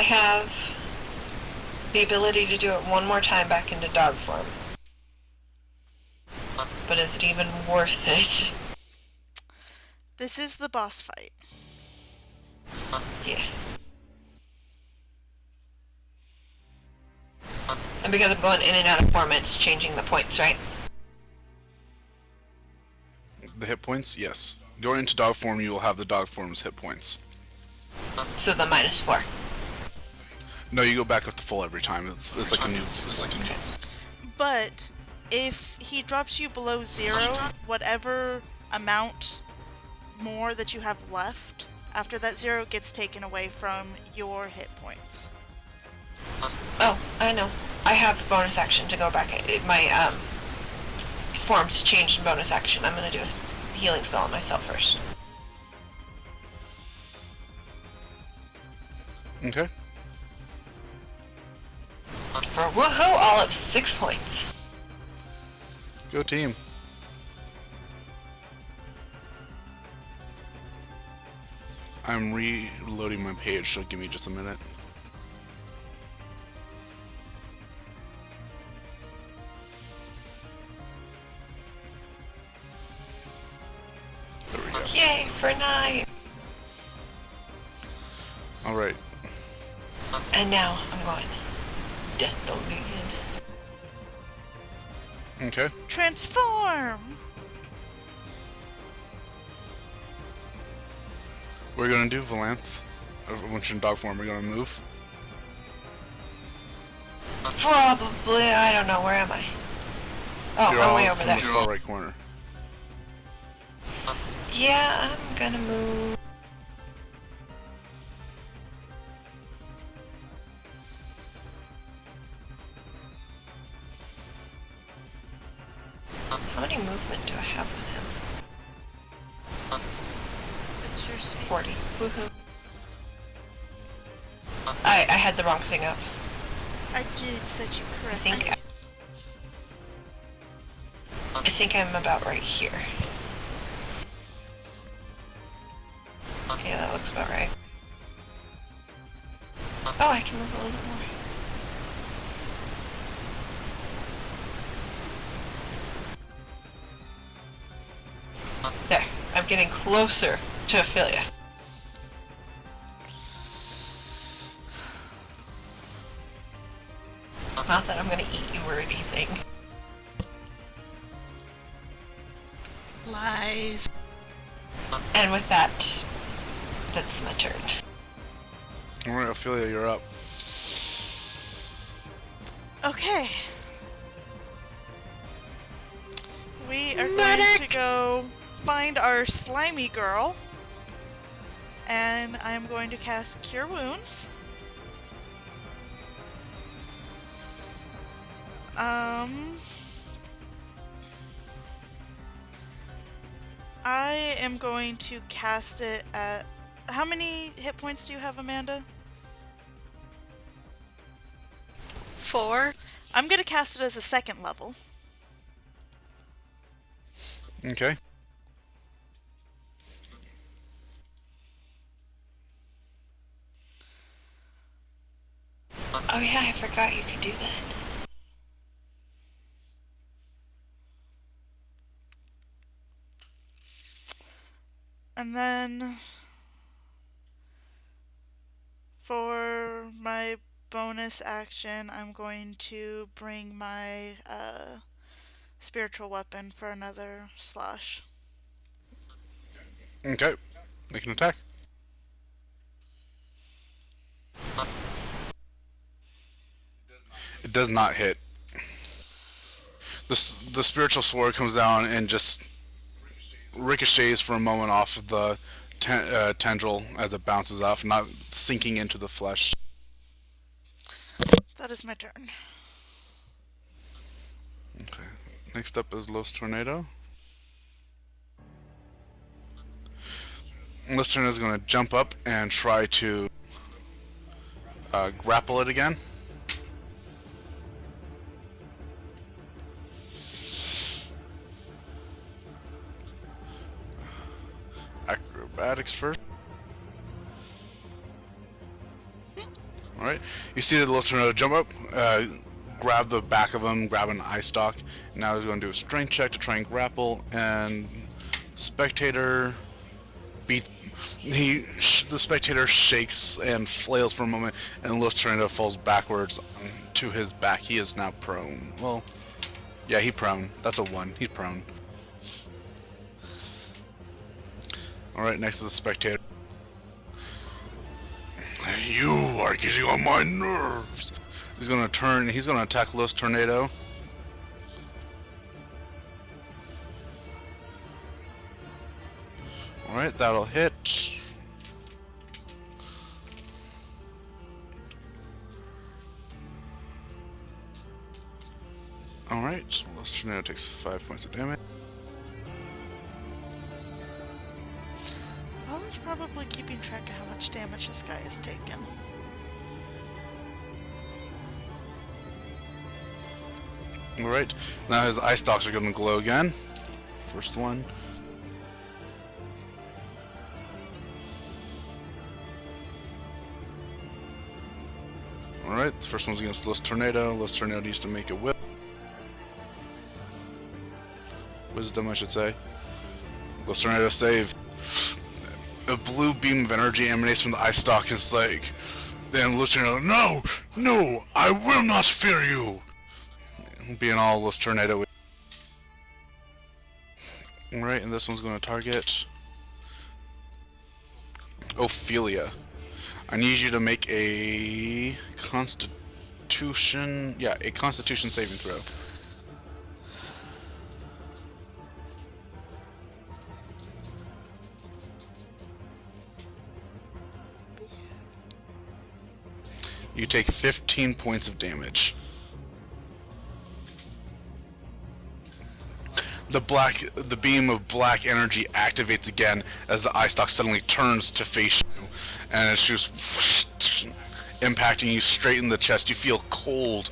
I have the ability to do it one more time back into dog form. But is it even worth it? This is the boss fight. Yeah. And because I'm going in and out of form, it's changing the points, right? The hit points? Yes. Going into dog form, you will have the dog form's hit points. So the -4. No, you go back up to full every time. It's like a new... But if he drops you below 0, whatever amount more that you have left after that 0 gets taken away from your hit points. Oh, I know. I have the bonus action to go back. My form's changed in bonus action. I'm gonna do a healing spell on myself first. Okay. For woohoo, all of 6 points. Go team. I'm reloading my page, so give me just a minute. There we go. Yay, for 9! Alright. And now I'm going Death Dominion. Okay. Transform! We're gonna do Valanthe. Once you're in dog form, we're gonna move. Probably, I don't know, where am I? Oh, You're I'm all way over from there. the far right corner. Yeah, I'm gonna move. How many movement do I have with him? What's your speed? 40. Woohoo. I had the wrong thing up. I did set you I correctly. think I'm about right here. Yeah, that looks about right. Oh, I can move a little bit more. There. I'm getting closer to Ophelia. Not that I'm gonna eat you or anything. Lies. And with that, that's my turn. Alright, Ophelia, you're up. Okay. We are going to go find our slimy girl. And I'm going to cast Cure Wounds. I am going to cast it at... How many hit points do you have, Amanda? 4. I'm going to cast it as a 2nd level. Okay. Oh yeah, I forgot you could do that. And then for my bonus action, I'm going to bring my spiritual weapon for another slash. Okay. Make an attack. It does not hit. The spiritual sword comes down and just ricochets for a moment off of the tendril as it bounces off, not sinking into the flesh. That is my turn. Okay. Next up is Los Tornado. Los Tornado is going to jump up and try to grapple it again. Acrobatics first. Alright, you see the little tornado jump up, grab the back of him, grab an eye stalk. Now he's going to do a strength check to try and grapple, and spectator beat. The spectator shakes and flails for a moment, and the little tornado falls backwards to his back. He is now prone. Well, yeah, he's prone. That's a 1. He's prone. Alright, next is the spectator. You are getting on my nerves. He's gonna turn. He's gonna attack Los Tornado. All right, that'll hit. All right, Los Tornado takes 5 points of damage. I was probably keeping track of how much damage this guy has taken. Alright, now his eye stalks are going to glow again. First one. Alright, the first one's against Los Tornado. Los Tornado needs to make a whip. Wisdom, I should say. Los Tornado save. A blue beam of energy emanates from the eye stalk and it's like... Then Los Tornado, no! No! I will not fear you! Being all Los Tornado. Alright, and this one's going to target Ophelia. I need you to make a Constitution... Yeah, a Constitution saving throw. You take 15 points of damage. The beam of black energy activates again as the eye stalk suddenly turns to face you, and it shoots, impacting you straight in the chest. You feel cold,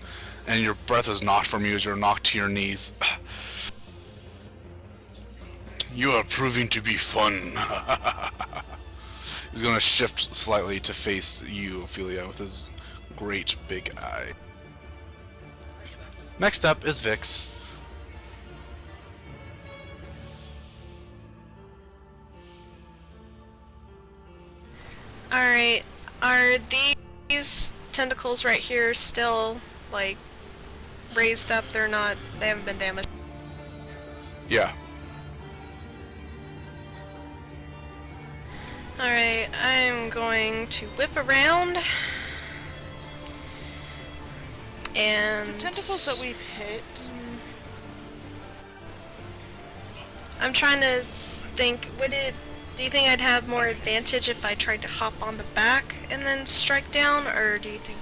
and your breath is knocked from you as you're knocked to your knees. You are proving to be fun. He's gonna shift slightly to face you, Ophelia, with his great big eye. Next up is Vix. Alright, are these tentacles right here still, like, raised up? They haven't been damaged? Yeah. Alright, I'm going to whip around. And... The tentacles that we've hit... I'm trying to think, do you think I'd have more advantage if I tried to hop on the back and then strike down, or do you think...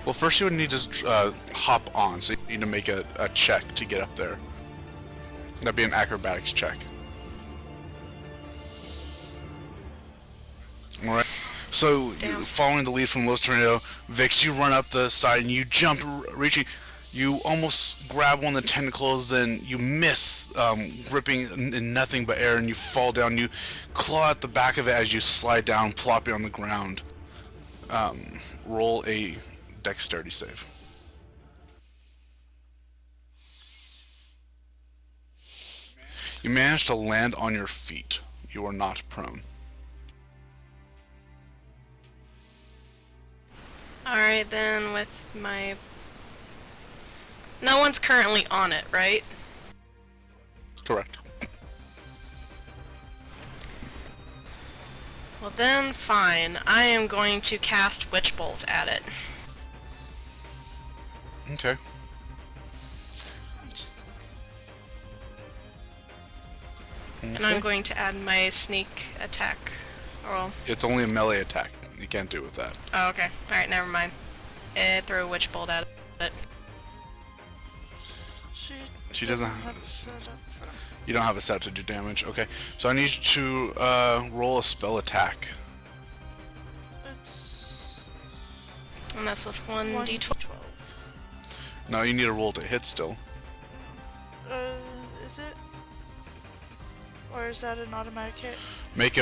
Well, first you would need to hop on, so you need to make a check to get up there. That'd be an acrobatics check. Alright, so following the lead from Los Tornado, Vix, you run up the side and you jump, reaching... You almost grab one of the tentacles, then you miss, gripping in nothing but air, and you fall down. You claw at the back of it as you slide down, plopping on the ground. Roll a dexterity save. You manage to land on your feet. You are not prone. Alright then, with my... No one's currently on it, right? Correct. Well then, fine. I am going to cast Witch Bolt at it. Okay. And I'm going to add my sneak attack. Well, It's only a melee attack. You can't do it with that. oh, okay. Alright, never mind. Throw a Witch Bolt at it. She doesn't have it set up for... You don't have a set to do damage. Okay. So I need you to roll a spell attack. It's... And that's with 1d12. 1d12. No, you need a roll to hit still. Is it? Or is that an automatic hit? Make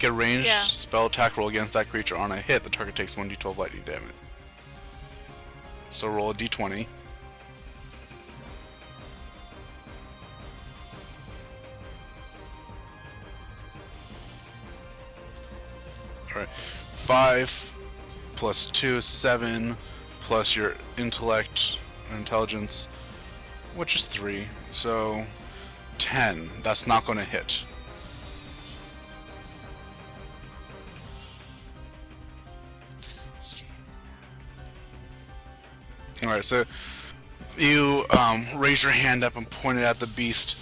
a ranged Yeah. spell attack roll against that creature. On a hit, the target takes 1d12 lightning damage. So roll a d20. Alright. 5 plus 2 is 7, plus your intellect or intelligence, which is 3. So 10. That's not going to hit. Alright, so you raise your hand up and point it at the beast.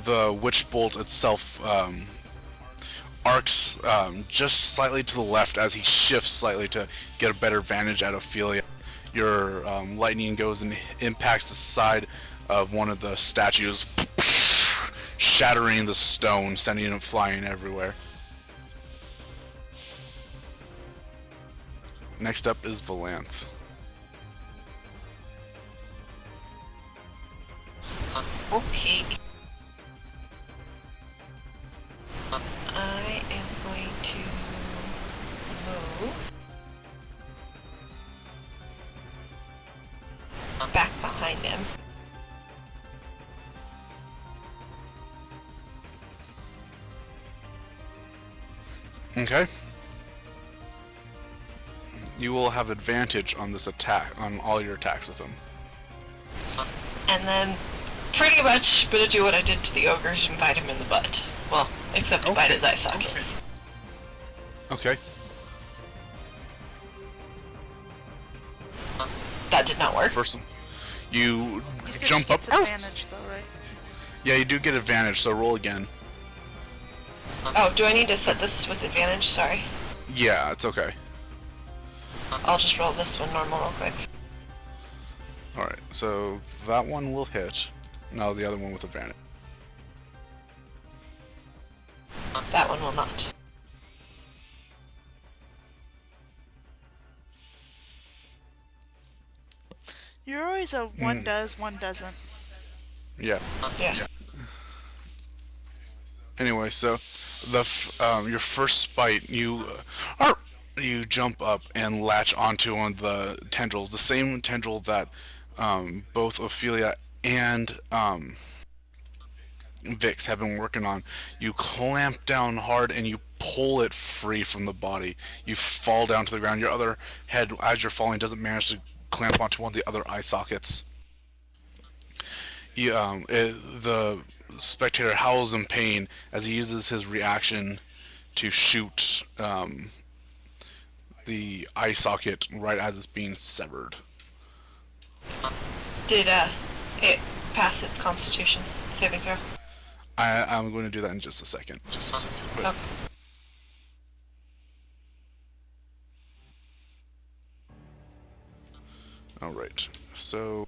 The witch bolt itself arcs just slightly to the left as he shifts slightly to get a better vantage at Ophelia. Your lightning goes and impacts the side of one of the statues, shattering the stone, sending it flying everywhere. Next up is Valanthe. Okay. I am going to move back behind him. Okay. You will have advantage on this attack, on all your attacks with him. And then pretty much gonna do what I did to the ogres and bite him in the butt. Well, except to bite his eye sockets. Okay. That did not work. First, you You said jump he up. gets advantage though, right? Yeah, you do get advantage, so roll again. Oh, do I need to set this with advantage? Sorry. Yeah, it's okay. I'll just roll this one normal real quick. Alright, so that one will hit. Now the other one with advantage. That one will not. You're always a one does, one doesn't. Yeah. Yeah. Anyway, so the your first bite, you jump up and latch onto one of the tendrils, the same tendril that both Ophelia and Vix have been working on. You clamp down hard and you pull it free from the body. You fall down to the ground. Your other head, as you're falling, doesn't manage to clamp onto one of the other eye sockets. The spectator howls in pain as he uses his reaction to shoot the eye socket right as it's being severed. Did it pass its constitution saving throw? I'm going to do that in just a second. But- Okay. Alright, so...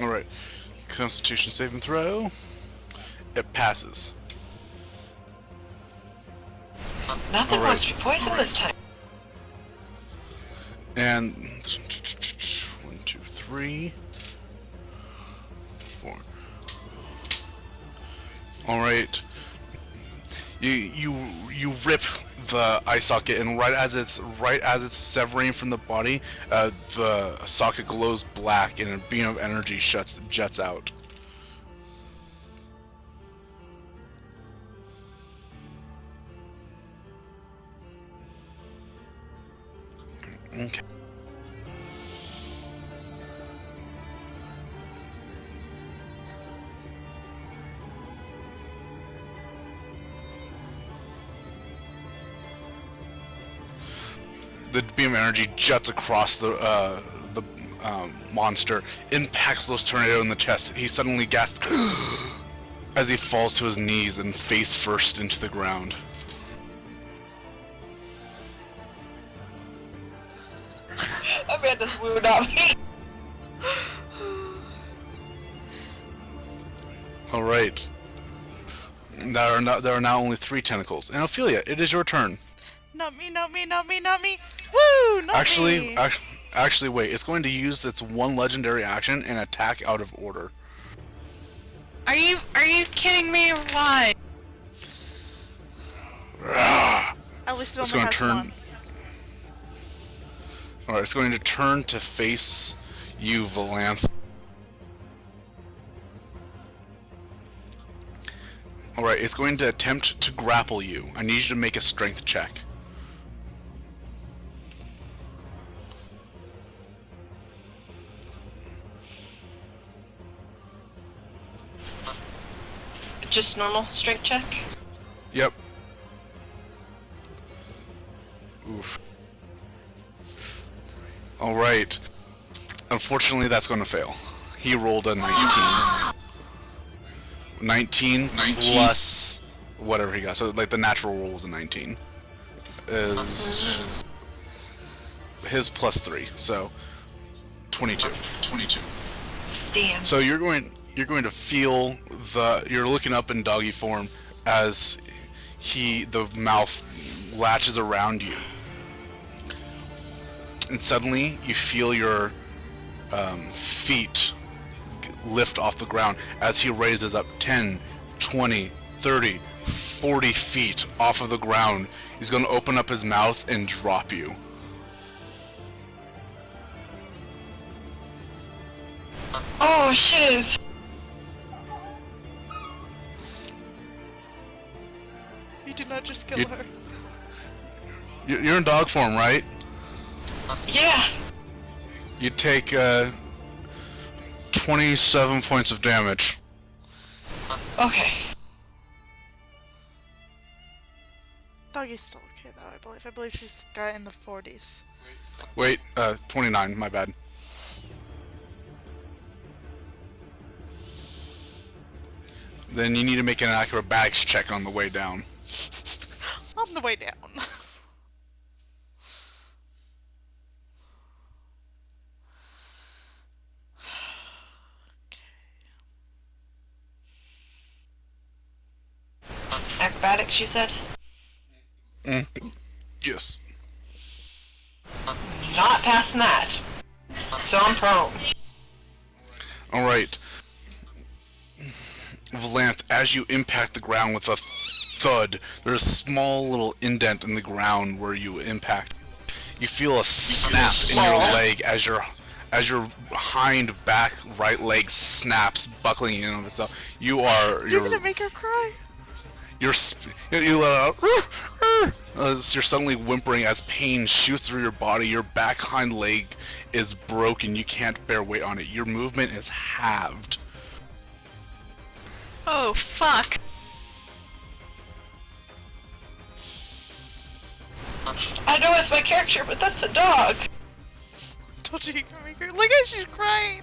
Alright, Constitution saving throw. It passes. Nothing All right. wants to be poisoned this time. And 1, 2, 3, 4. All right. You rip the eye socket, and right as it's severing from the body, the socket glows black, and a beam of energy jets out. Okay. The beam of energy jets across the monster, impacts those tornado in the chest. He suddenly gasps as he falls to his knees and face first into the ground. That does wound on me. All right. There are now only 3 tentacles. And Ophelia, it is your turn. Not me, not me, not me, not me! Woo! Not me! Actually, wait. It's going to use its 1 legendary action and attack out of order. Are you kidding me or why? At least it It's only going to has turn. 1. All right. It's going to turn to face you, Valanthe. All right. It's going to attempt to grapple you. I need you to make a strength check. Just normal strength check. Yep. Oof. Alright. Unfortunately, that's going to fail. He rolled a 19. 19 plus whatever he got. So, like, the natural roll was a 19. Is his plus 3. So, 22. Damn. So you're going to feel you're looking up in doggy form as the mouth latches around you, and suddenly you feel your feet lift off the ground as he raises up 10, 20, 30, 40 feet off of the ground. He's going to open up his mouth and drop you. Oh, shiz. You did not just kill You- her. You're in dog form, right? Yeah. You take 27 points of damage. Okay. Doggy's still okay though, I believe. I believe she's got in the 40s. Wait, 29, my bad. Then you need to make an acrobatics check on the way down. On the way down. Acrobatics, you said? Yes. Not passing that. So I'm prone. Alright. Valanthe, as you impact the ground with a thud, there's a small little indent in the ground where you impact. You feel a snap in your leg as your hind back right leg snaps, buckling in on itself. You're gonna make her cry. you let out. You're suddenly whimpering as pain shoots through your body. Your back hind leg is broken. You can't bear weight on it. Your movement is halved. Oh, fuck. I know it's my character, but that's a dog. Told you gonna make her. Look at she's crying.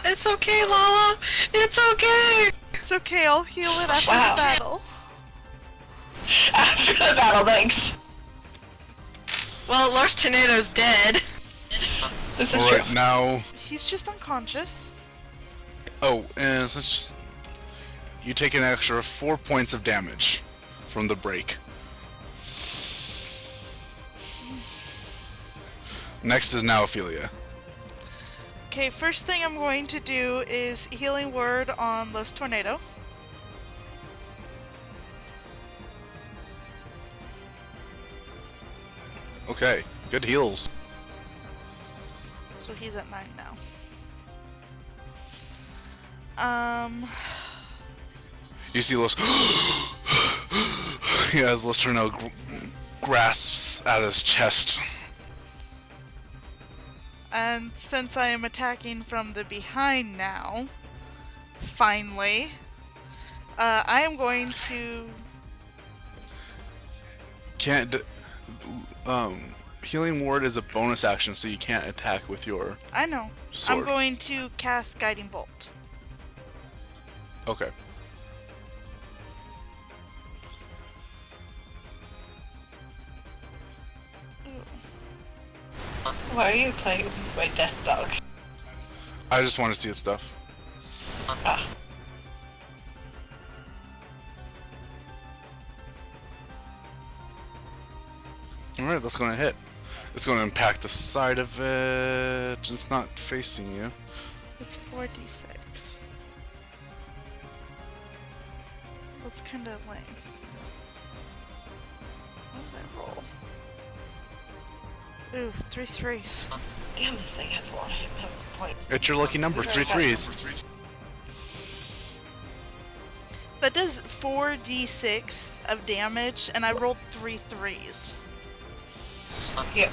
It's okay, Lala. It's okay. It's okay, I'll heal it after Wow. the battle. After the battle, thanks. Well, Lars Tornado's dead. This is true. Alright, now... He's just unconscious. Oh, and since you take an extra 4 points of damage from the break. Next is now Ophelia. Okay, first thing I'm going to do is healing word on Los Tornado. Okay, good heals. So he's at 9 now. You see Los... yeah, as Los Tornado grasps at his chest. And since I am attacking from the behind now, finally, I am going to... Can't... Healing word is a bonus action, so you can't attack with your I know. sword. I'm going to cast Guiding Bolt. Okay. Why are you playing with my death dog? I just want to see its stuff. Ah. Alright, that's going to hit. It's going to impact the side of it. It's not facing you. It's 4d6. That's kind of lame. What did I roll? Ooh, 3 threes. Damn, this thing has a lot of hit points. It's your lucky number, 3 threes. That does 4d6 of damage, and I rolled 3 threes. Yep.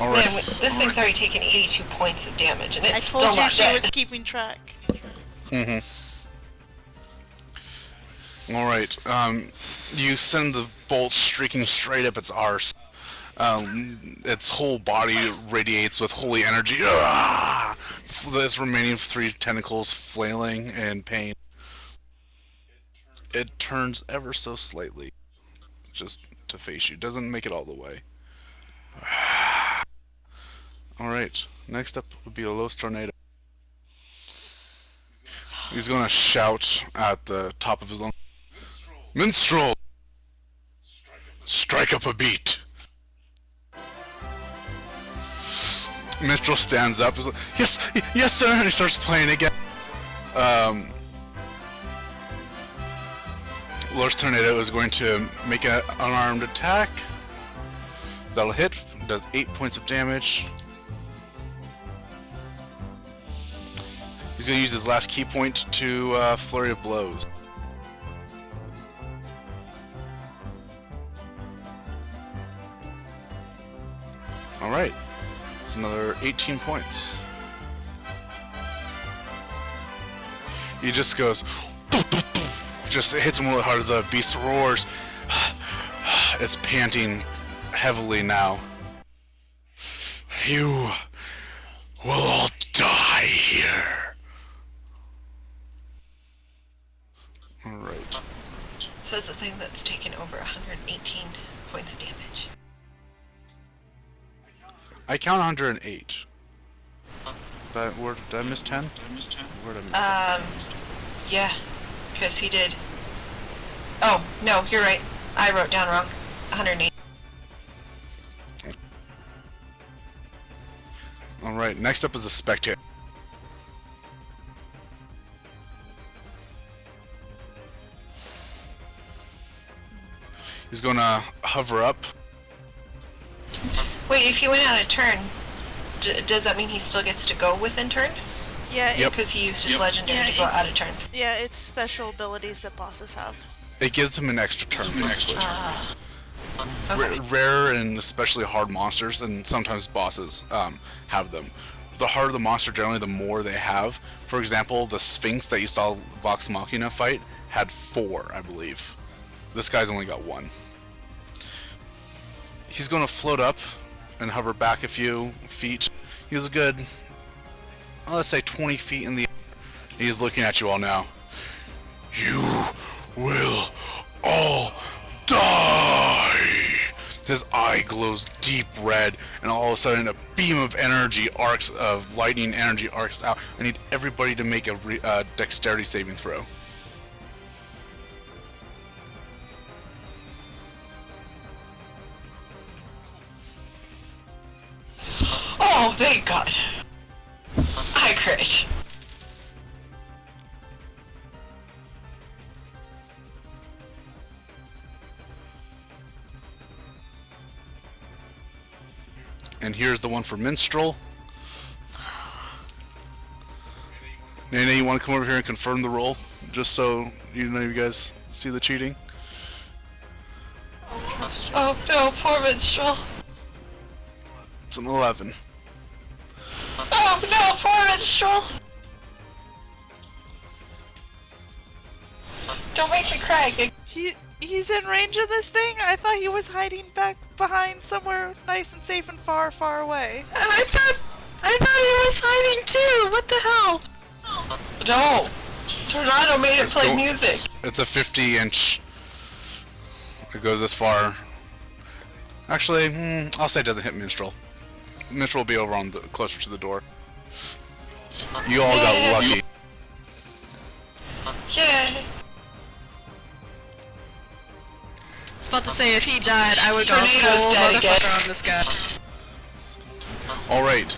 Alright. Man, this thing's already taken 82 points of damage, and it's I still told you not she dead. was keeping track. Mm-hmm. Alright, you send the bolt streaking straight up its arse. Its whole body radiates with holy energy. Ah! This remaining 3 tentacles flailing in pain. It turns ever so slightly, just to face you. Doesn't make it all the way. Alright, next up would be a Los Tornado. He's gonna shout at the top of his lungs. Minstrel! Strike up a beat! Minstrel stands up. Is like, yes, yes, sir. And he starts playing again. Lord's Tornado is going to make an unarmed attack. That'll hit. Does 8 points of damage. He's going to use his last key point to flurry of blows. All right. It's another 18 points. He just goes, just hits him really hard. The beast roars. It's panting heavily now. You will all die here. All right. Says the thing that's taken over 118 points of damage. I count 108. Did I miss 10? Where did I miss 10? Yeah, because he did. Oh, no, you're right. I wrote down wrong. 108. Alright, next up is the Spectator. He's gonna hover up. Wait, if he went out of turn, does that mean he still gets to go within turn? Yeah, Yep. Because he used his legendary to go out of turn. yeah, it's special abilities that bosses have. It gives him an extra turn, basically. Okay. Rare and especially hard monsters, and sometimes bosses have them. The harder the monster, generally, the more they have. For example, the Sphinx that you saw Vox Machina fight had 4, I believe. This guy's only got 1. He's going to float up and hover back a few feet. He's a good, let's say 20 feet in the air. He's looking at you all now. You will all die! His eye glows deep red, and all of a sudden a beam of energy arcs, of lightning energy arcs out. I need everybody to make a dexterity saving throw. Oh, thank God. I crit. And here's the one for Minstrel. Nene, you want to come over here and confirm the roll? Just so you guys see the cheating? Oh no, poor minstrel. It's an 11. Oh no, poor minstrel. Don't make me cry again. He's in range of this thing? I thought he was hiding back behind somewhere nice and safe and far, far away. I thought he was hiding too. What the hell? No. Tornado made it Let's play go. music. It's a 50-inch. It goes this far. Actually, I'll say it doesn't hit Minstrel. Minstrel will be over on the closer to the door. You all got lucky. Yeah. I was about to say, if he died, I would go Tornado's full dead again. motherfucker on this guy. Alright.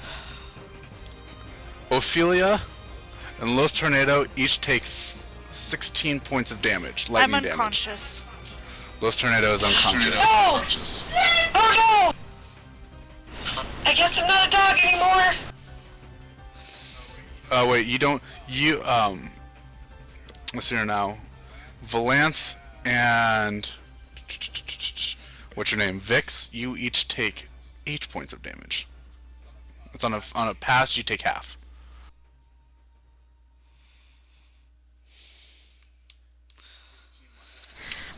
Ophelia and Los Tornado each take 16 points of damage, I'm lightning damage. unconscious. Los Tornado is unconscious. No! Oh no! I guess I'm not a dog anymore! Wait, you don't... Let's see here now. Valanthe and... What's your name? Vix, you each take 8 points of damage. It's on a pass, you take half.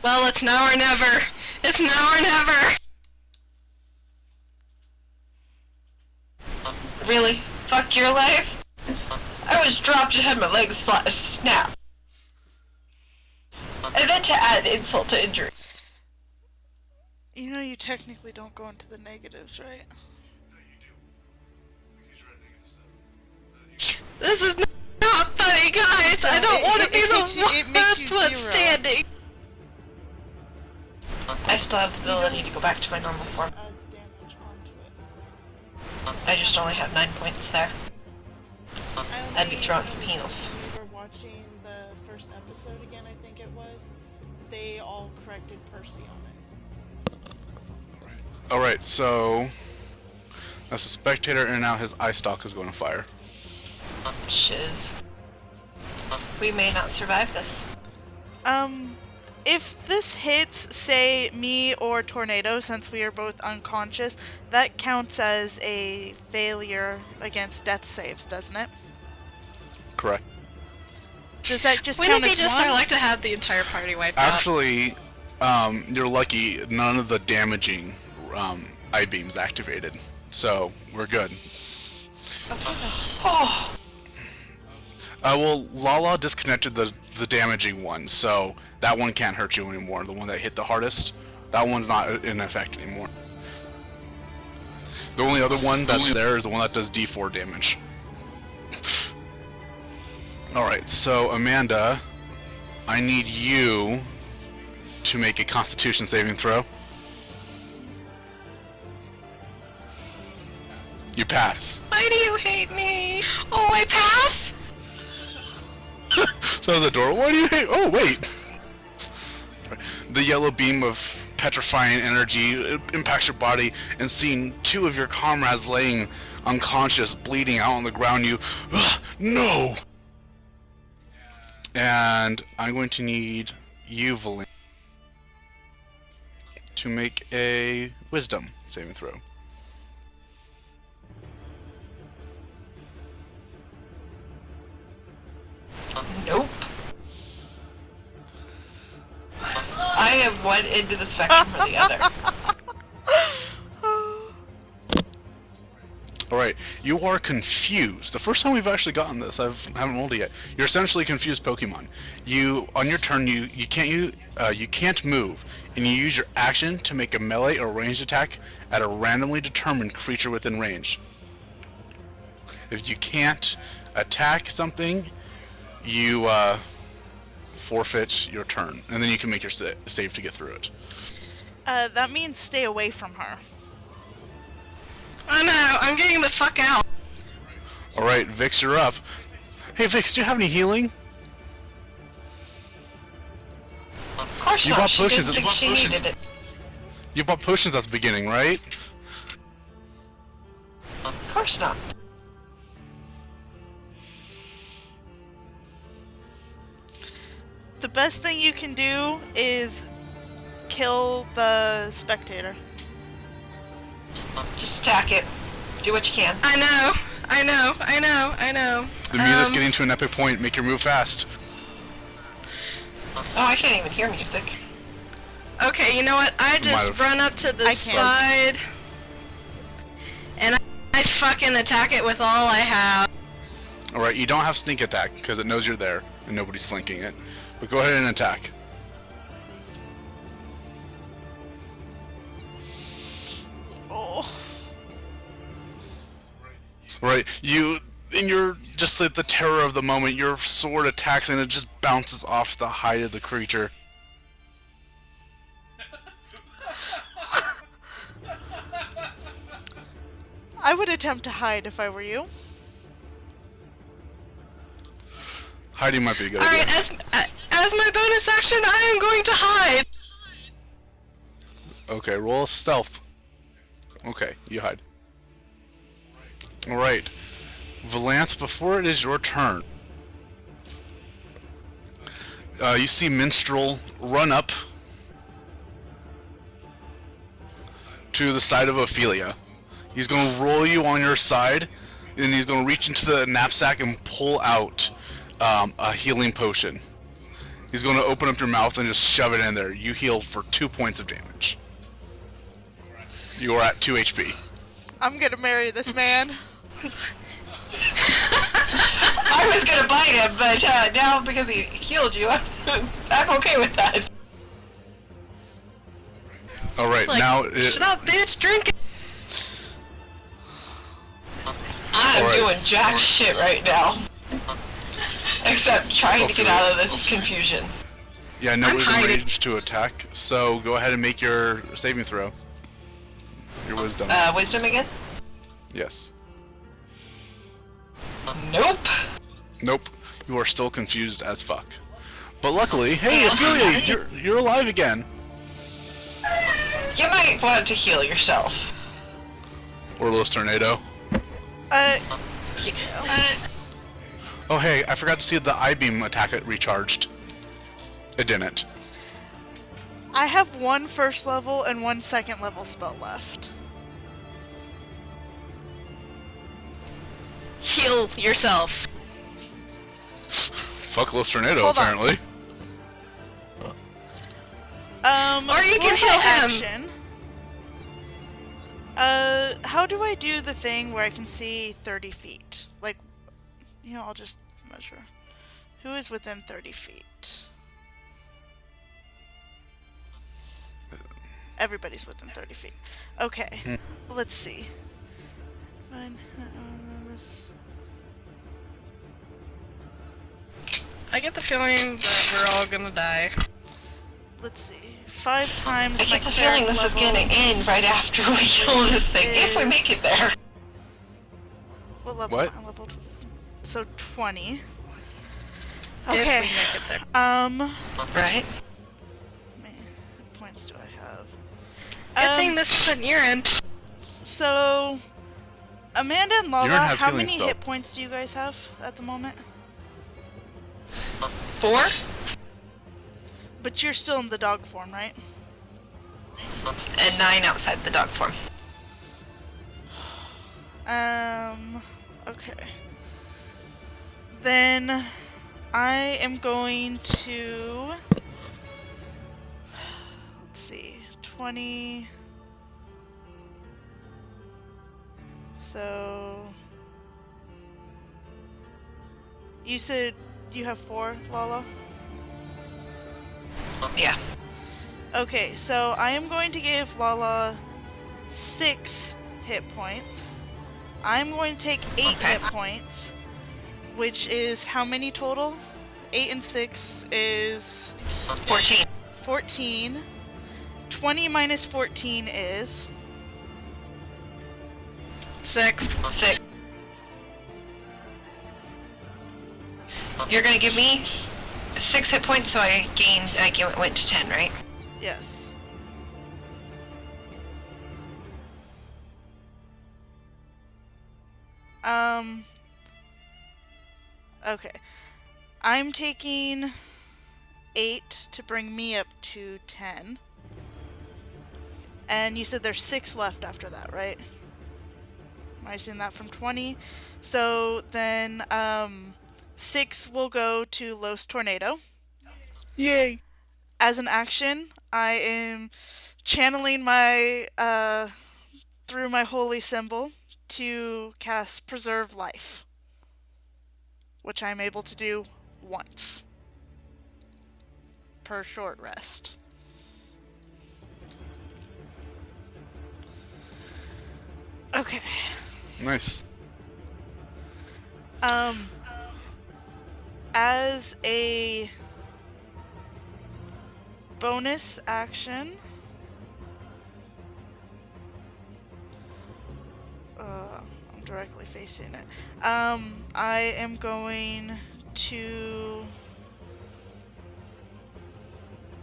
Well, it's now or never. It's now or never. Really? Fuck your life? I was dropped and had my legs snapped. And then to add insult to injury. You know you technically don't go into the negatives, right? This is not funny, guys. I don't want to be the worst one standing. I still have the ability to go back to my normal form. Add damage onto it. I just only have 9 points there. I'd be throwing some heals. We were watching the first episode again, I think it was. They all corrected Percy on it. Alright, so... As a spectator, and now his eye stalk is going to fire. Shiz. We may not survive this. If this hits, say, me or Tornado, since we are both unconscious, that counts as a failure against death saves, doesn't it? Correct. Does that just Wouldn't count it as be just one? I like to have the entire party wiped out? Actually, you're lucky none of the damaging eye beams activated. So, we're good. Okay then. Oh, Well, Lala disconnected the damaging one, so that one can't hurt you anymore. The one that hit the hardest, that one's not in effect anymore. The only other one that's there is the one that does D4 damage. Alright, so Amanda, I need you to make a Constitution saving throw. You pass. Why do you hate me? Oh, I pass? So the door. Why do you hate? Oh wait. The yellow beam of petrifying energy impacts your body, and seeing two of your comrades laying unconscious, bleeding out on the ground, you no. And I'm going to need you, Valanthe, to make a Wisdom saving throw. nope. I am one end of the spectrum or the other. Alright, you are confused. The first time we've actually gotten this, I haven't rolled it yet. You're essentially confused Pokemon. You, on your turn, you can't move, and you use your action to make a melee or ranged attack at a randomly determined creature within range. If you can't attack something, you forfeit your turn, and then you can make your save to get through it. That means stay away from her. I know, I'm getting the fuck out. Alright, Vix, you're up. Hey Vix, do you have any healing? Of course You not. bought She potions. didn't think she needed it. You bought potions at the beginning, right? Of course not. The best thing you can do is kill the spectator. Just attack it. Do what you can. I know. The music's getting to an epic point. Make your move fast. Oh, I can't even hear music. Okay, you know what? I just run up to the side, and I fucking attack it with all I have. Alright, you don't have sneak attack, because it knows you're there, and nobody's flanking it. But go ahead and attack. Right, you, in your, just like the terror of the moment, your sword attacks and it just bounces off the hide of the creature. I would attempt to hide if I were you. Hiding might be a good Alright, idea. as my bonus action, I am going to hide! Okay, roll stealth. Okay, you hide. Alright. Valanthe, before it is your turn, you see Minstrel run up to the side of Ophelia. He's going to roll you on your side, and he's going to reach into the knapsack and pull out a healing potion. He's going to open up your mouth and just shove it in there. You heal for 2 points of damage. You are at 2 HP. I'm gonna marry this man. I was gonna bite him, but now because he healed you, I'm okay with that. Alright, Like, now... shut up, bitch, drink it! I'm Alright. doing jack shit right now. Except trying to get out of this confusion. Yeah, nobody's hiding. ranged to attack, so go ahead and make your saving throw. Your wisdom. Wisdom again? Yes. Nope. Nope. You are still confused as fuck. But luckily, hey, Ophelia, you're alive again. You might want to heal yourself. Orlos Tornado. Oh hey, I forgot to see the I-beam attack it recharged. It didn't. I have 1 first level and 1 second level spell left. Heal yourself. Fuck Los Tornado, Hold on. apparently. Or you can for heal my him. action, how do I do the thing where I can see 30 feet? Like, you know, I'll just measure. Who is within 30 feet? Everybody's within 30 feet. Okay, let's see. Fine. I get the feeling that we're all gonna die. Let's see. 5 times I my get the feeling cleric this is level. gonna end right after we kill this thing, if we make it there. What level? What? I'm level so 20. If we Okay. make it there. Right? Man, what points do I have? Good thing this isn't urine. So, Amanda and Lala, Urine has how healing many spell. hit points do you guys have at the moment? 4? But you're still in the dog form, right? And 9 outside the dog form. Okay. Then I am going to, let's see, 20. So you said you have 4, Lala? Yeah. Okay, so I am going to give Lala 6 hit points. I'm going to take 8 Okay. hit points, which is how many total? 8 and 6 is 14. 14. 20 minus 14 is 6. 6. You're gonna give me 6 hit points, so I went to 10, right? yes. Okay. I'm taking 8 to bring me up to 10. And you said there's 6 left after that, right? Am I seeing that from 20? So then, 6 will go to Los Tornado. Yay! As an action, I am channeling my, through my holy symbol to cast Preserve Life, which I'm able to do once per short rest. Okay. Nice. As a bonus action, I'm directly facing it. I am going to.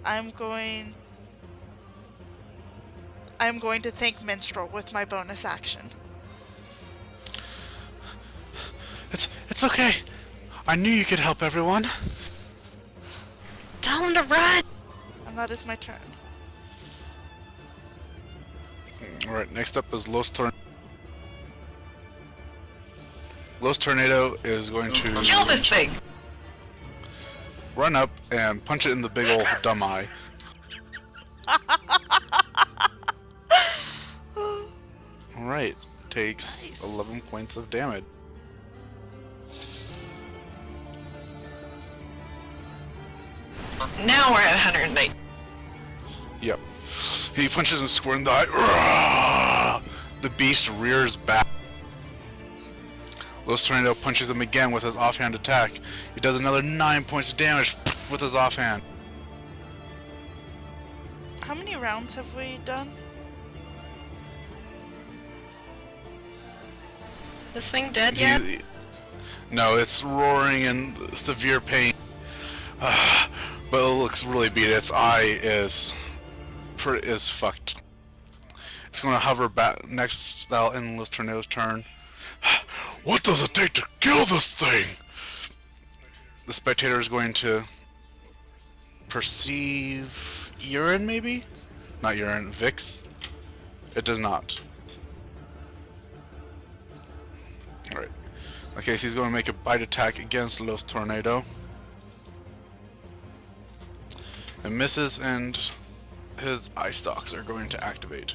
I'm going to thank Minstrel with my bonus action. It's okay. I knew you could help everyone. Tell him to run! And that is my turn. Alright, next up is Los Tornado. Los Tornado is going to Kill this thing! run up and punch it in the big ol' dumb eye. Alright, takes Nice. 11 points of damage. Now we're at 108. Yep. He punches him square in the eye. The beast rears back. Los Tornado punches him again with his offhand attack. He does another 9 points of damage with his offhand. How many rounds have we done? This thing dead yet? No, it's roaring in severe pain. But it looks really beat. Its eye is fucked. It's gonna hover back next. That'll end Los Tornado's turn. What does it take to kill this thing? The spectator is going to perceive urine, maybe? Not urine, Vix. It does not. Alright. Okay, so he's going to make a bite attack against Los Tornado. It misses, and his eye stalks are going to activate.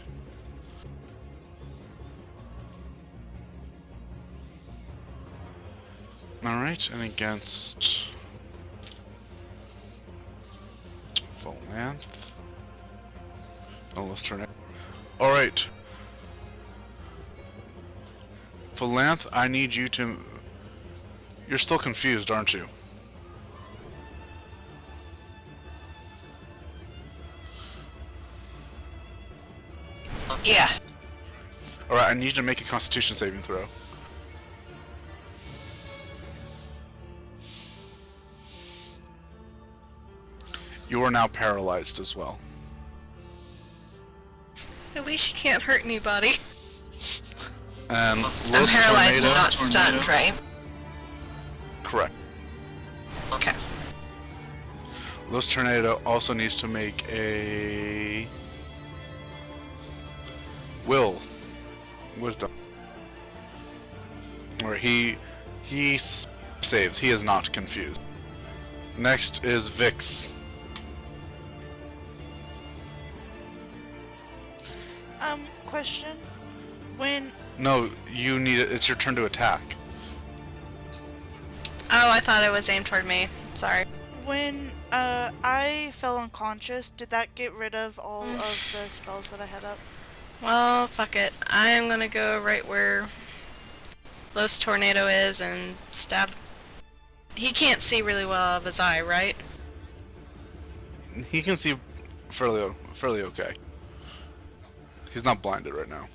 Alright, and against Valanthe. Oh, let's turn it. Alright. Valanthe, I need you to... You're still confused, aren't you? Yeah. Alright, I need you to make a Constitution saving throw. You are now paralyzed as well. At least you can't hurt anybody. And I'm Los paralyzed and Tornado- not stunned, right? Correct. Okay. Los Tornado also needs to make a wisdom, where he saves. He is not confused. Next is Vix. Question. When No, you need it. It's your turn to attack. Oh, I thought it was aimed toward me. Sorry. I fell unconscious, did that get rid of all of the spells that I had up? Well, fuck it. I am gonna go right where Los Tornado is and stab. He can't see really well of his eye, right? He can see fairly okay. He's not blinded right now.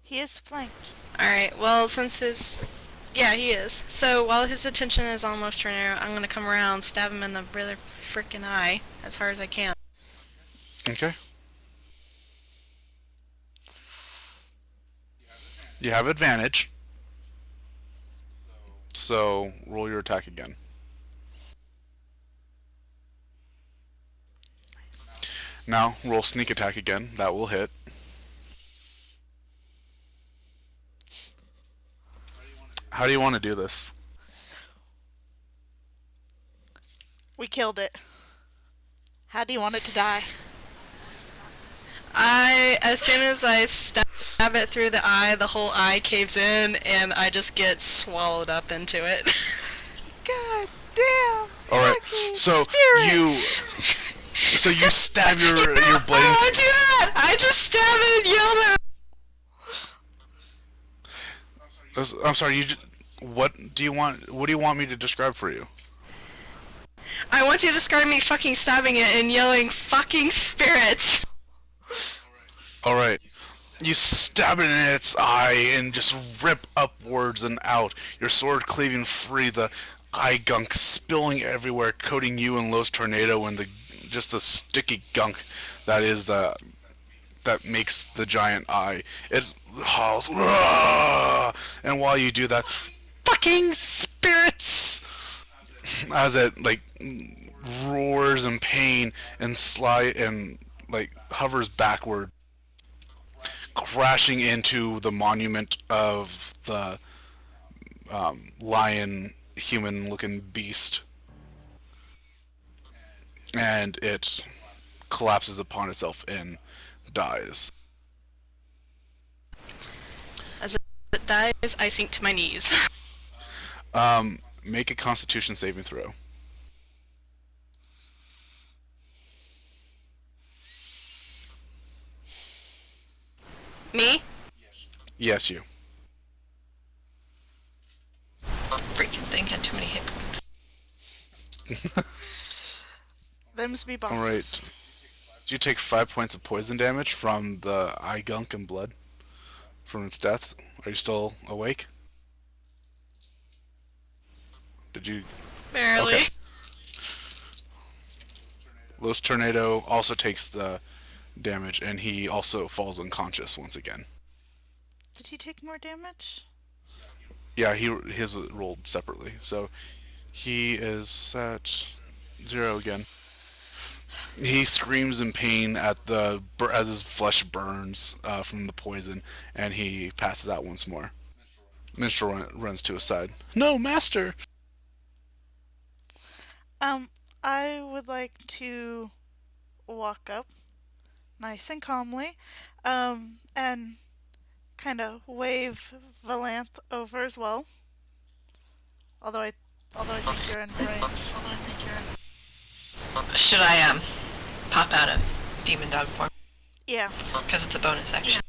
He is flanked. Alright, well, since his... Yeah, he is. So, while his attention is on Los Tornado, I'm gonna come around, stab him in the really freaking eye as hard as I can. Okay. You have advantage. So, roll your attack again. Now, roll sneak attack again. That will hit. How do you want to do this? We killed it. How do you want it to die? As soon as I stab it through the eye, the whole eye caves in, and I just get swallowed up into it. God damn! Alright, so you stab your blade. I do that! I just stab it and yell at I'm sorry, What do you want? What do you want me to describe for you? I want you to describe me fucking stabbing it and yelling fucking spirits. All right. You stab it in its eye and just rip upwards and out. Your sword cleaving free, the eye gunk spilling everywhere, coating you and Lo's tornado and the sticky gunk that is that makes the giant eye. It howls, "Rah!" And while you do that, fucking spirits, as it like roars in pain and hovers backward, crashing into the monument of the lion human-looking beast, and it collapses upon itself and dies. As it dies, I sink to my knees. Make a Constitution saving throw. Me? Yes, you. Freaking thing had too many hit points. Them's be bosses. Alright. Do you take 5 points of poison damage from the eye gunk and blood from its death? Are you still awake? Did you... Barely. Okay. Los Tornado also takes the damage, and he also falls unconscious once again. Did he take more damage? Yeah, his rolled separately, so he is at 0 again. He screams in pain as his flesh burns from the poison, and he passes out once more. Minstrel runs to his side. No, master! I would like to walk up nice and calmly, and kind of wave Valanthe over as well. Although I think you're in range. Should I pop out of demon dog form? Yeah. Because it's a bonus action.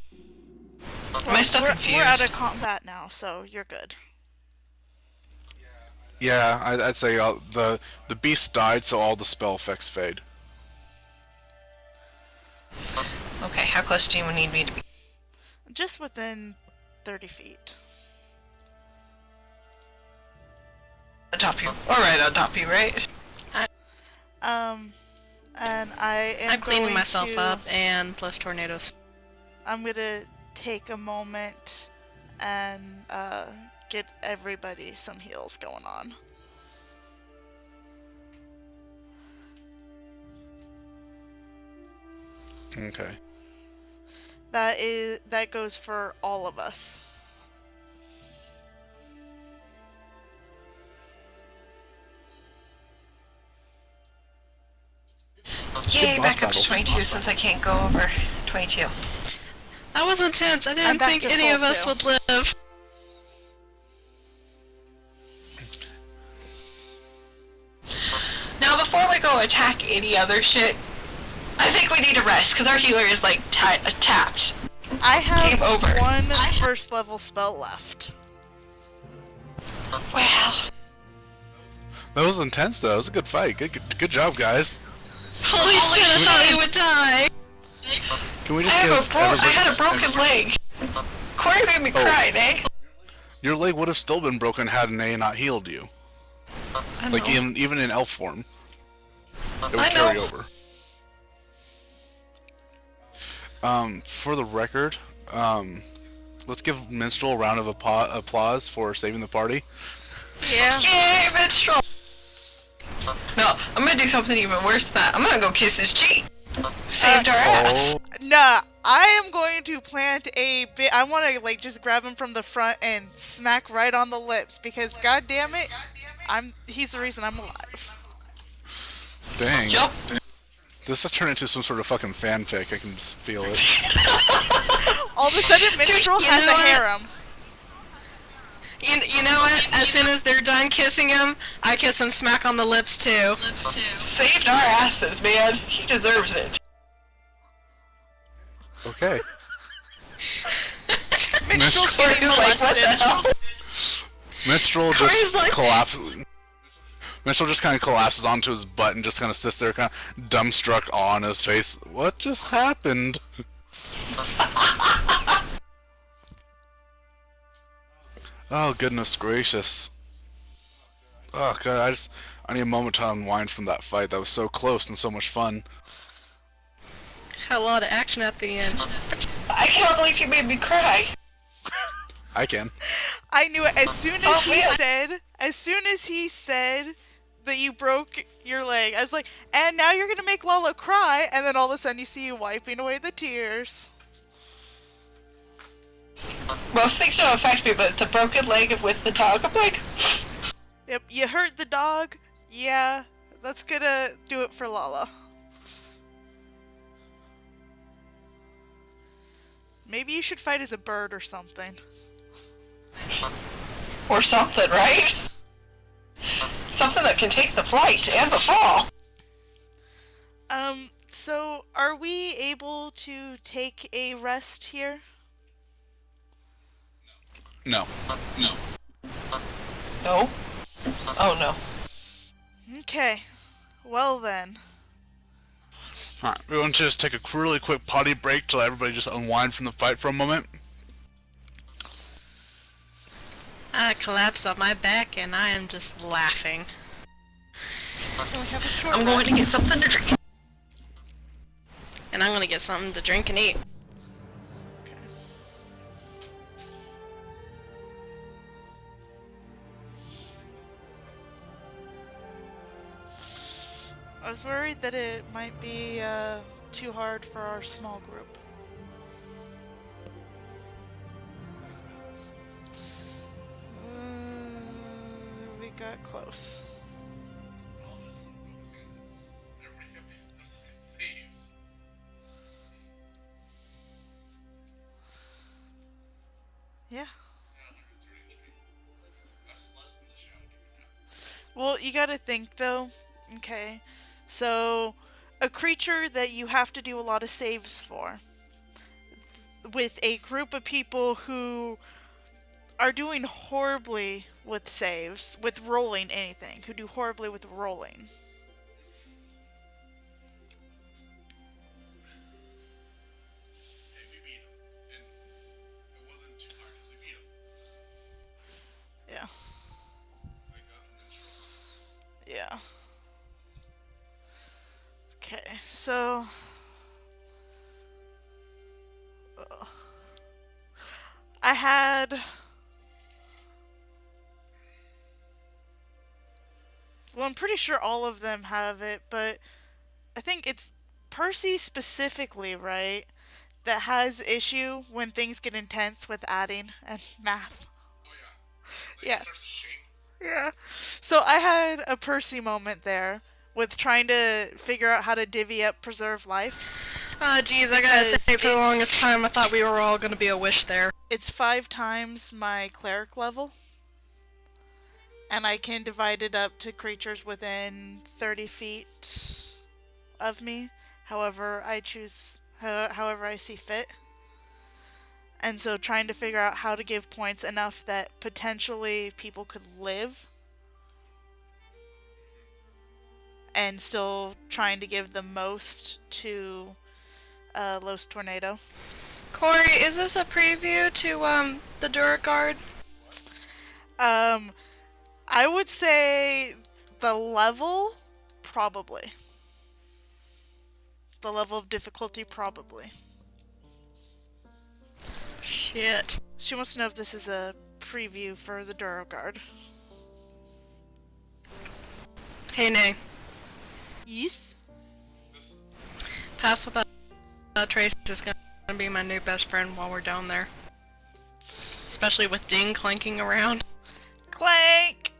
Well, Am I still confused? We're out of combat now, so you're good. Yeah, I'd say the beast died, so all the spell effects fade. Okay, how close do you need me to be? Just within 30 feet. On top of you. Alright, on top of you, right? And I am I'm cleaning going myself to, up and plus tornadoes. I'm gonna take a moment and get everybody some heals going on. Okay. That goes for all of us. Yay, boss back up to battle. 22 since I can't go over 22. That was intense. I I'm didn't back think to any full of us too. would live. Now, before we go attack any other shit, I think we need to rest, because our healer is, like, tapped. I Game over. have one first level spell left. Wow. That was intense, though. It was a good fight. Good job, guys. Holy shit, I thought you would die. Can we I, just have give I everybody... had a broken leg. Corey made me cry, eh? Your leg would have still been broken had Nay not healed you. I Like, know. even in elf form. It would I carry know. over. For the record, let's give Minstrel a round of applause for saving the party. Yeah. Yay, Minstrel! No, I'm gonna do something even worse than that. I'm gonna go kiss his cheek. Saved our ass. Oh, Nah, I am going to plant a bit. I want to like just grab him from the front and smack right on the lips because god damn it, he's the reason I'm alive. dang. Yup. This has turned into some sort of fucking fanfic. I can just feel it. All of a sudden, Minstrel you has know a what? harem. You know what? As soon as they're done kissing him, I kiss him smack on the lips too. Saved our asses, man. He deserves it. Okay. Minstrel's Corey getting was like, what the molested. hell? Minstrel Corey's just like- collapses. Minstrel just kind of collapses onto his butt and just kind of sits there, kind of dumbstruck awe on his face. What just happened? Oh goodness gracious! Oh god, I need a moment to unwind from that fight. That was so close and so much fun. Had a lot of action at the end. I cannot believe you made me cry. I can. I knew it as soon as Oh, he man. said. As soon as he said that you broke your leg, I was like, and now you're gonna make Lala cry, and then all of a sudden you see you wiping away the tears. Most things don't affect me, but the broken leg with the dog, I'm like, Yep, you hurt the dog. Yeah, that's gonna do it for Lala. Maybe you should fight as a bird or something. or something, right? Something that can take the flight and the fall. So are we able to take a rest here? No. No. No. Oh no. Okay. Well then. Alright, we want to just take a really quick potty break to let everybody just unwind from the fight for a moment. I collapsed on my back and I am just laughing. Can we have a short I'm going to rest? get something to drink. And I'm gonna get something to drink and eat. Okay. I was worried that it might be too hard for our small group. We got close. Yeah. Well, you gotta think though. Okay. So, a creature that you have to do a lot of saves for, with a group of people who are doing horribly with saves, with rolling anything, who do horribly with rolling. Yeah. Yeah. Okay, so... I had... Well, I'm pretty sure all of them have it, but I think it's Percy specifically, right, that has issue when things get intense with adding and math. Yeah. Yeah. So I had a Percy moment there with trying to figure out how to divvy up preserve life. Geez, I gotta Because say, for the it's- longest time, I thought we were all gonna be a wish there. It's 5 times my cleric level. And I can divide it up to creatures within 30 feet of me. However I choose, however I see fit. And so trying to figure out how to give points enough that potentially people could live. And still trying to give the most to Los Tornado. Corey, is this a preview to, the Duragard? I would say the level, probably. The level of difficulty, probably. Shit. She wants to know if this is a preview for the Duragard. Hey, Nay. Yes? Pass without Trace is gonna be my new best friend while we're down there. Especially with Ding clanking around. Clank!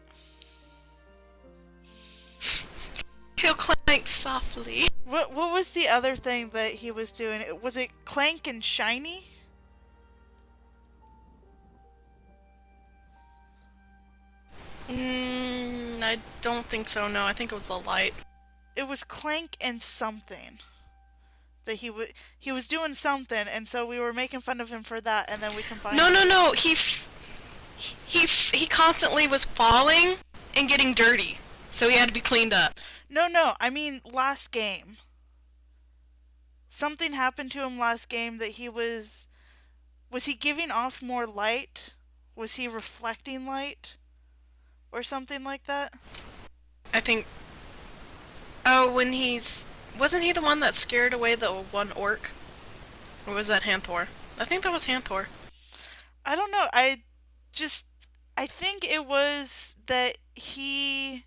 He'll clank softly. What was the other thing that he was doing? Was it Clank and Shiny? I don't think so, no. I think it was the light. It was Clank and something. That he was doing something, and so we were making fun of him for that, and then we combined. No, he constantly was falling and getting dirty, so he had to be cleaned up. No, I mean last game. Something happened to him last game that he was he giving off more light? Was he reflecting light? Or something like that? I think. Oh, wasn't he the one that scared away the one orc? Or was that Hathor? I think that was Hathor. I don't know. I think it was that he...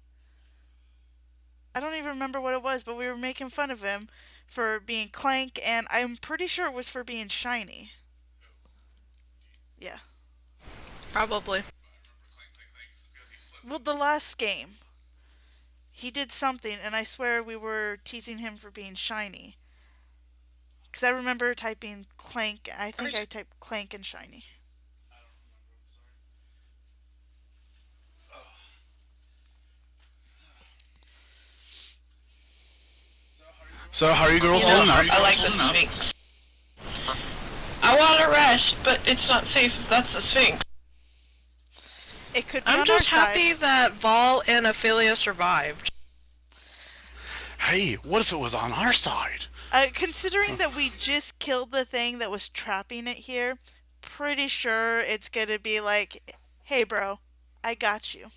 I don't even remember what it was, but we were making fun of him for being Clank, and I'm pretty sure it was for being shiny. Yeah. Probably. Well, the last game. He did something, and I swear we were teasing him for being shiny. Because I remember typing Clank. I think I typed Clank and shiny. So how are you girls holding up? I like the Sphinx. I want to rest, but it's not safe if that's a Sphinx. It could be I'm on just our happy side. that Vol and Ophelia survived. Hey, what if it was on our side? Considering that we just killed the thing that was trapping it here, pretty sure it's gonna be like, hey bro, I got you.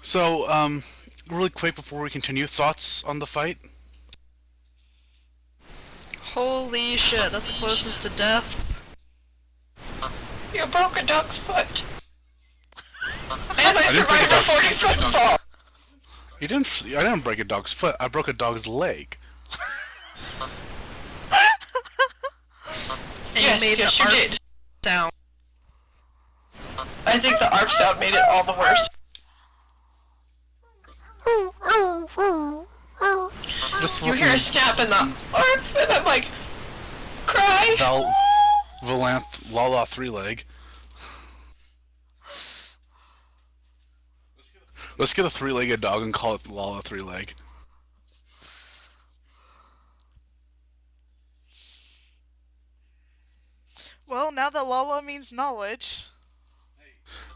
So, really quick before we continue, thoughts on the fight? Holy shit, that's the closest to death. You broke a dog's foot. And I didn't break a survived a dog's 40-foot fall. I didn't break a dog's foot. I broke a dog's leg. And Yes, you made yes, the you arf did. sound. I think the ARP sound made it all the worse. Just You hear a snap in the ARP, and I'm like, cry. Valanthe, Lala, three-leg. Let's get a three-legged dog and call it Lala three-leg. Well, now that Lala means knowledge.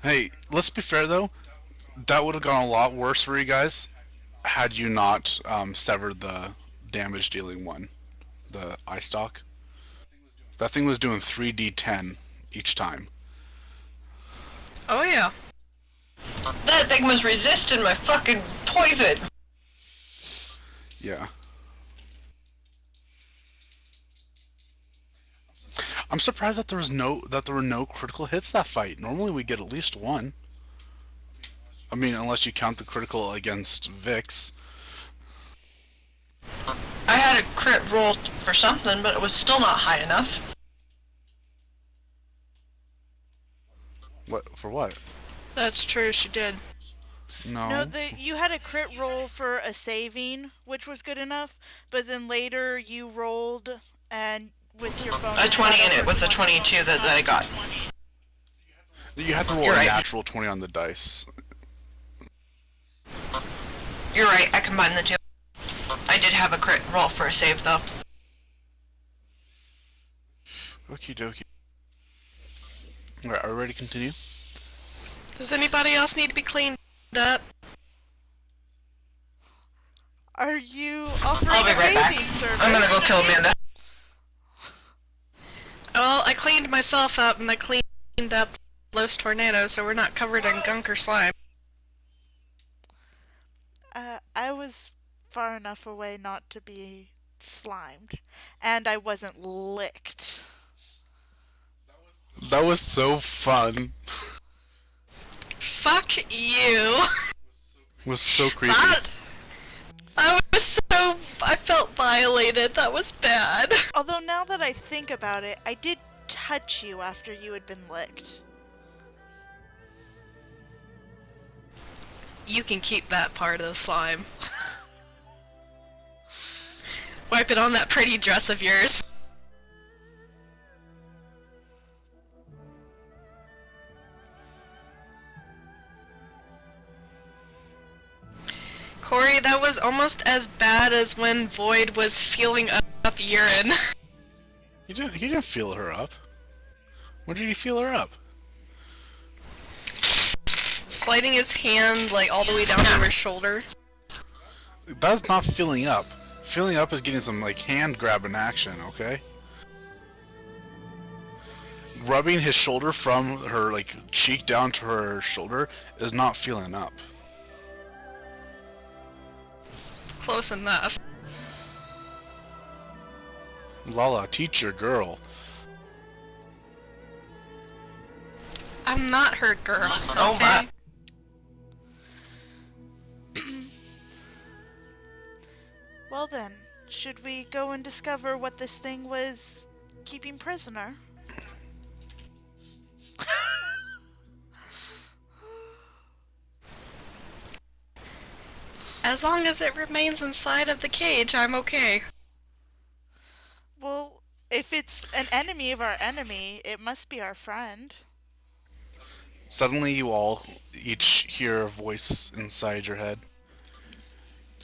Hey, let's be fair though. That would have gone a lot worse for you guys had you not severed the damage-dealing one, the eye stalk. That thing was doing 3d10 each time. Oh yeah. That thing was resisting my fucking poison. Yeah. I'm surprised that there were no critical hits that fight. Normally we get at least one. I mean, unless you count the critical against Vix. I had a crit roll for something, but it was still not high enough. What for what? That's true, she did. No. No, you had a crit roll for a saving, which was good enough, but then later you rolled and with your bonus... A 20 and it was a 22 that I got. You have to roll You're a right. natural 20 on the dice. You're right, I combined the two. I did have a crit roll for a save, though. Okie dokie. Alright, are we ready to continue? Does anybody else need to be cleaned up? Are you offering I'll be a right back. bathing service? I'm gonna go kill Amanda. Well, I cleaned myself up and I cleaned up Los Tornado, so we're not covered in gunk or slime. I was far enough away not to be slimed, and I wasn't licked. That was so fun. Fuck you! It was so creepy. I felt violated. That was bad. Although now that I think about it, I did touch you after you had been licked. You can keep that part of the slime. Wipe it on that pretty dress of yours. Corey, that was almost as bad as when Void was feeling up urine. You didn't feel her up. When did you feel her up? sliding his hand like all the way down to her shoulder. That's not filling up. Filling up is getting some like hand grabbing action, okay? Rubbing his shoulder from her like cheek down to her shoulder is not filling up. Close enough. Lala, teach your girl. I'm not her girl. Oh my. Well then, should we go and discover what this thing was keeping prisoner? As long as it remains inside of the cage, I'm okay. Well, if it's an enemy of our enemy, it must be our friend. Suddenly you all each hear a voice inside your head.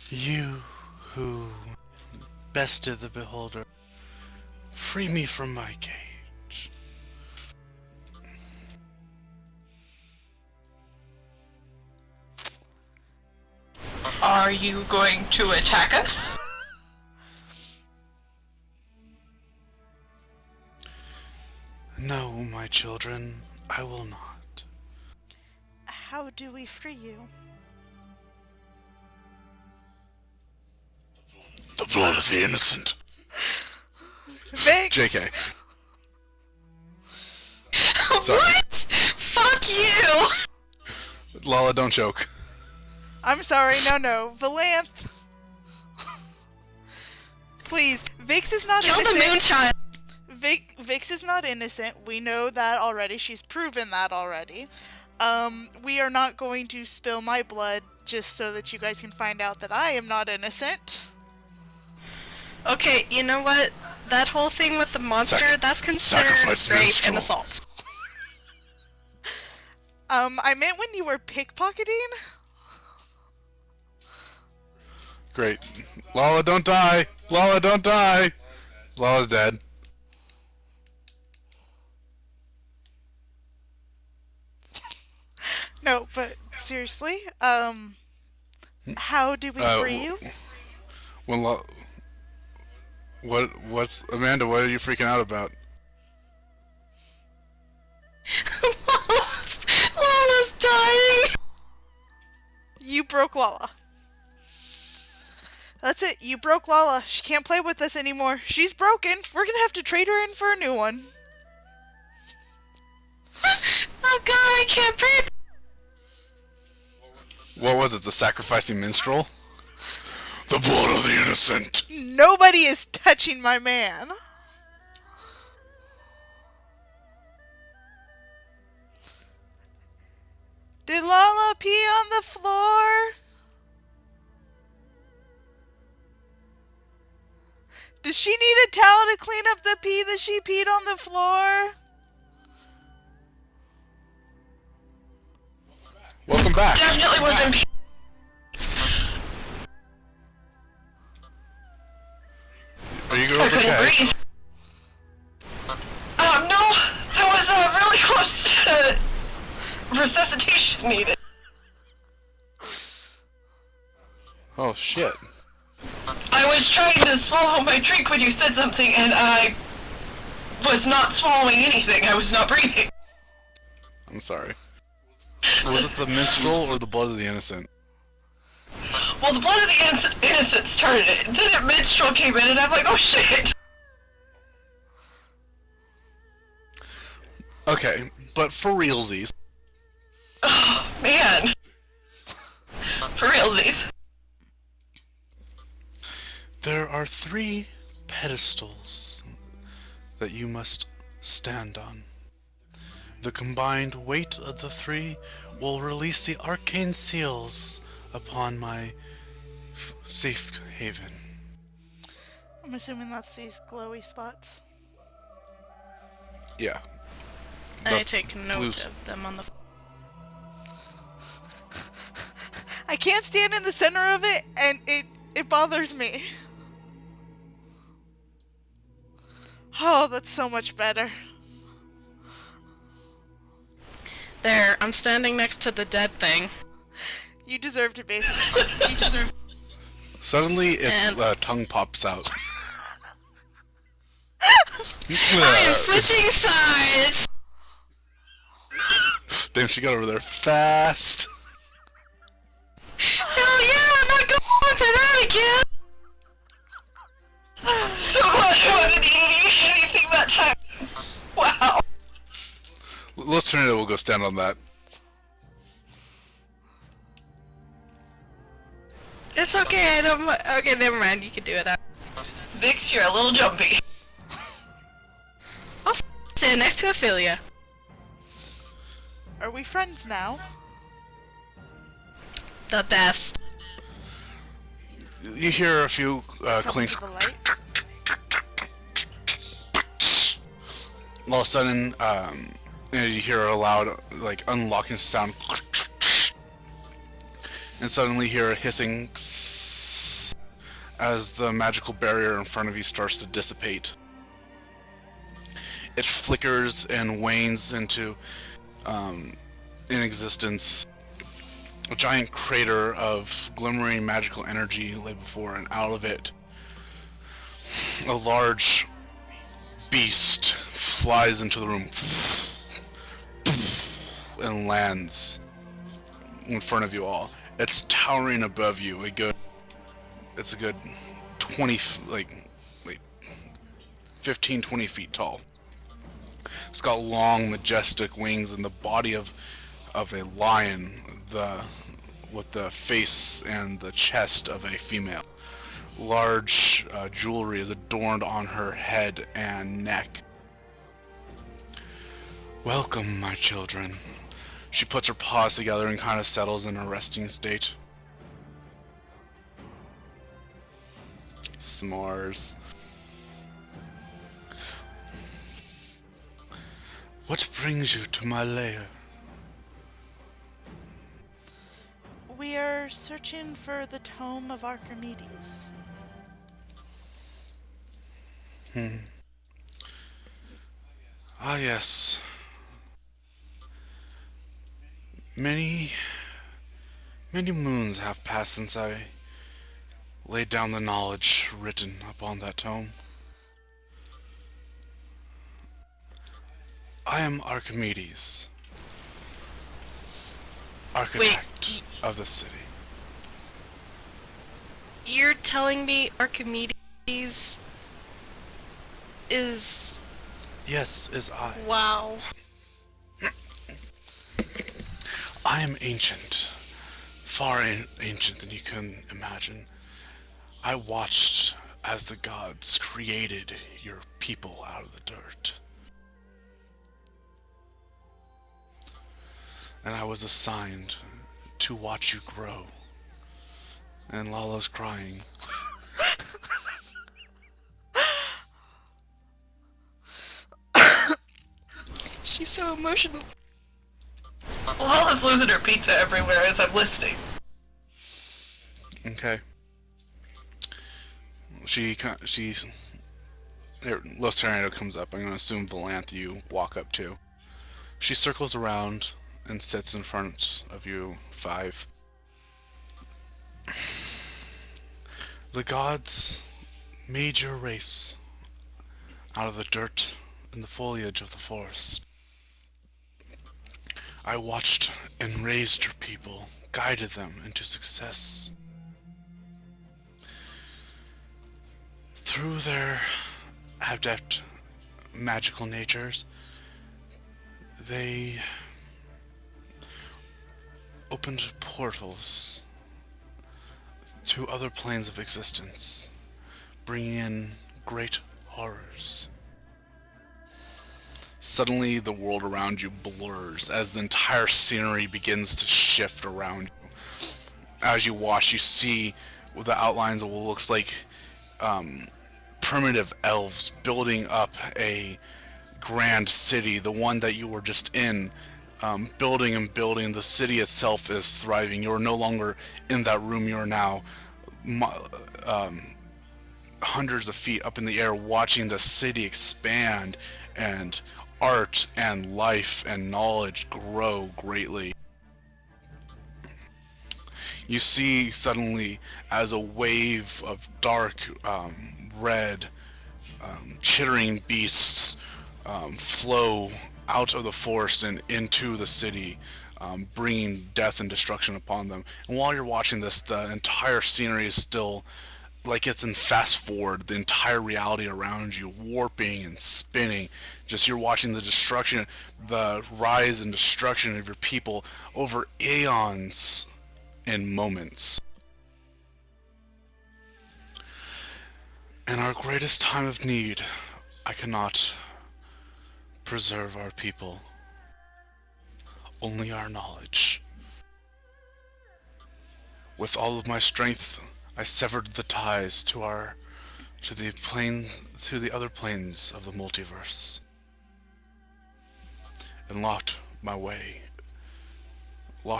You who bested the beholder, free me from my cage. Are you going to attack us? No, my children, I will not. How do we free you? The blood of the innocent. Vix! JK. Sorry. What? Fuck you! Lala, don't joke. I'm sorry, no. Valanthe! Please, Vix is not Kill the innocent. Moonchild! Vix is not innocent. We know that already. She's proven that already. We are not going to spill my blood just so that you guys can find out that I am not innocent. Okay, you know what? That whole thing with the monster, that's considered Sacrifice rape minstrel. and assault. I meant when you were pickpocketing. Great. Lala, don't die! Lala, don't die! Lala's dead. No, but seriously, how do we free you? When what's Amanda? What are you freaking out about? Lala's dying! You broke Lala. That's it. You broke Lala. She can't play with us anymore. She's broken. We're gonna have to trade her in for a new one. Oh god, I can't breathe! What was it? The sacrificing minstrel? The blood of the innocent. Nobody is touching my man. Did Lala pee on the floor? Does she need a towel to clean up the pee that she peed on the floor? Welcome back. Definitely wasn't. Are you I girls couldn't okay? breathe. No, that was really close to resuscitation needed. Oh shit. I was trying to swallow my drink when you said something, and I was not swallowing anything. I was not breathing. I'm sorry. Was it the minstrel or the blood of the innocent? Well, the blood of the innocent started it. Then a minstrel came in, and I'm like, oh shit. Okay, but for realsies. Oh, man. For realsies. There are 3 pedestals that you must stand on. The combined weight of the 3 will release the arcane seals upon my safe haven. I'm assuming that's these glowy spots. Yeah. I The take note blues. of them on the... I can't stand in the center of it, and it bothers me. Oh, that's so much better. There, I'm standing next to the dead thing. You deserve to be. Suddenly, its And- tongue pops out. I am switching sides! Damn, she got over there fast. Hell yeah, I'm not going to that again! So much fun in anything that time. Wow. Let's turn it. We'll go stand on that. It's okay, I don't. Okay, never mind. You can do it. Vix, you're a little jumpy. I'll stand next to Ophelia. Are we friends now? The best. You hear a few Come clinks. to the light. All of a sudden, you hear a loud, like, unlocking sound. And suddenly hear a hissing as the magical barrier in front of you starts to dissipate. It flickers and wanes into inexistence. A giant crater of glimmering magical energy lay before, and out of it, a large beast flies into the room and lands in front of you all. It's towering above you. It's a good 20, like 15, 20 feet tall. It's got long, majestic wings and the body of a lion, with the face and the chest of a female. Large jewelry is adorned on her head and neck. Welcome, my children. She puts her paws together and kind of settles in a resting state. S'mores. What brings you to my lair? We are searching for the Tome of Archimedes. Ah, yes. Many moons have passed since I laid down the knowledge written upon that tome. I am Archimedes, architect of the city. You're telling me Archimedes is... Yes, is I. Wow. I am ancient, far ancient than you can imagine. I watched as the gods created your people out of the dirt. And I was assigned to watch you grow. And Lala's crying. She's so emotional. Lala's losing her pizza everywhere as I'm listening. Okay. She's... There, Los Tornado comes up. I'm gonna assume Valanthe you walk up to. She circles around and sits in front of you, 5. The gods made your race out of the dirt and the foliage of the forest. I watched and raised your people, guided them into success. Through their adept magical natures, they opened portals to other planes of existence, bringing in great horrors. Suddenly, the world around you blurs as the entire scenery begins to shift around you. As you watch, you see the outlines of what looks like primitive elves building up a grand city, the one that you were just in. Building and building. The city itself is thriving. You're no longer in that room. You're now hundreds of feet up in the air watching the city expand and art and life and knowledge grow greatly. You see suddenly as a wave of dark red chittering beasts flow out of the forest and into the city, bringing death and destruction upon them. And while you're watching this, the entire scenery is still like it's in fast forward. The entire reality around you warping and spinning. Just you're watching the destruction, the rise and destruction of your people over aeons in moments. In our greatest time of need, I cannot preserve our people, only our knowledge. With all of my strength, I severed the ties to the planes, to the other planes of the multiverse, and locked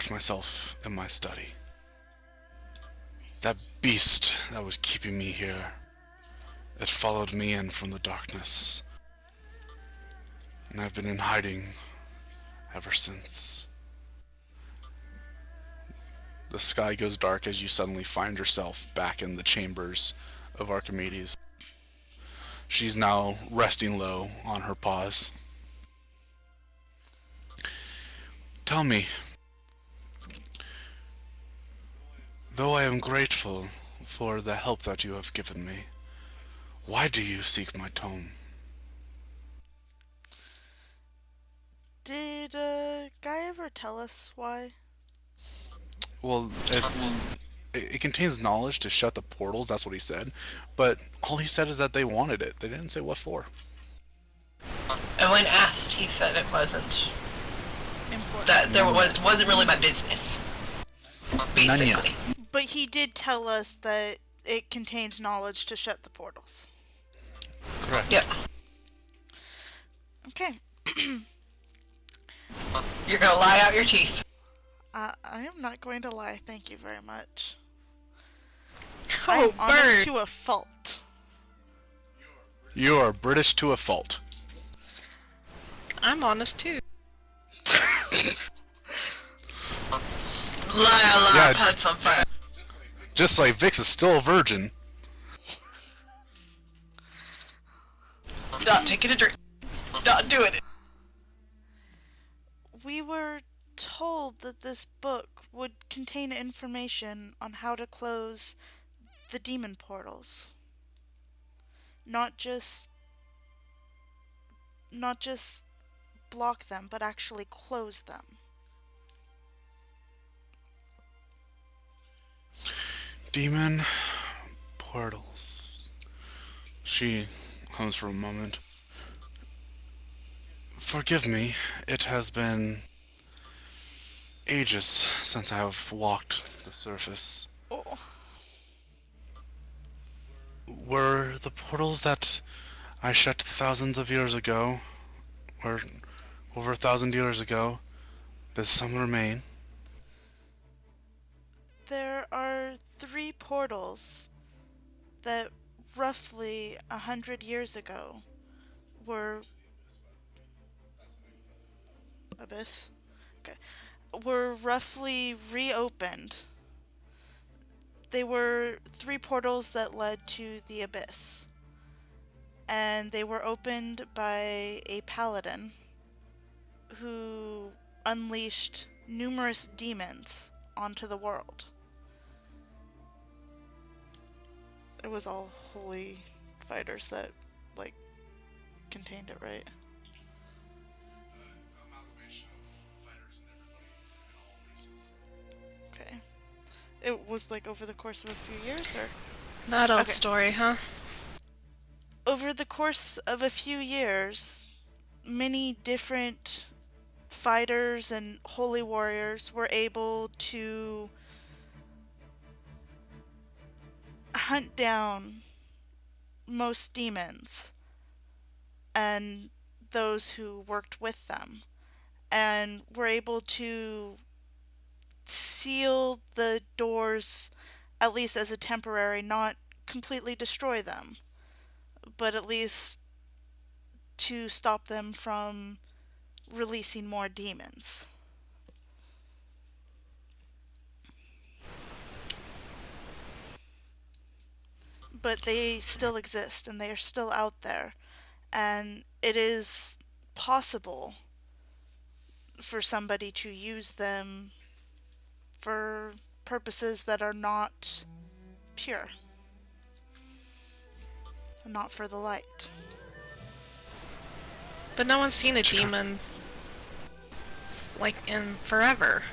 myself in my study. That beast that was keeping me here, it followed me in from the darkness, and I've been in hiding ever since. The sky goes dark as you suddenly find yourself back in the chambers of Archimedes. She's now resting low on her paws. Tell me, though I am grateful for the help that you have given me, why do you seek my tome? Did Guy ever tell us why? Well, it contains knowledge to shut the portals, that's what he said. But all he said is that they wanted it. They didn't say what for. And when asked, he said it wasn't. Important. That wasn't really my business. Basically. But he did tell us that it contains knowledge to shut the portals. Correct. Yep. Okay. You're gonna lie out your teeth. I am not going to lie. Thank you very much. Oh, I'm honest bird! to a fault. You are British to a fault. I'm honest too. Lie, Yeah. had some fun. Just like Vix is still a virgin. Not taking a drink. Not doing it. We were told that this book would contain information on how to close the demon portals. Not just block them, but actually close them. Demon portals. She hums for a moment. Forgive me, it has been ages since I have walked the surface. Oh. Were the portals that I shut thousands of years ago, or over 1,000 years ago, does some remain? There are 3 portals that roughly 100 years ago were Abyss? Okay. Were roughly reopened. They were 3 portals that led to the Abyss. And they were opened by a paladin who unleashed numerous demons onto the world. It was all holy fighters that, like, contained it, right? Okay. It was, like, over the course of a few years, or? That old Okay. story, huh? Over the course of a few years, many different fighters and holy warriors were able to hunt down most demons and those who worked with them, and were able to seal the doors, at least as a temporary, not completely destroy them, but at least to stop them from releasing more demons. But they still exist and they are still out there, and it is possible for somebody to use them for purposes that are not pure, not for the light. But no one's seen a demon like in forever.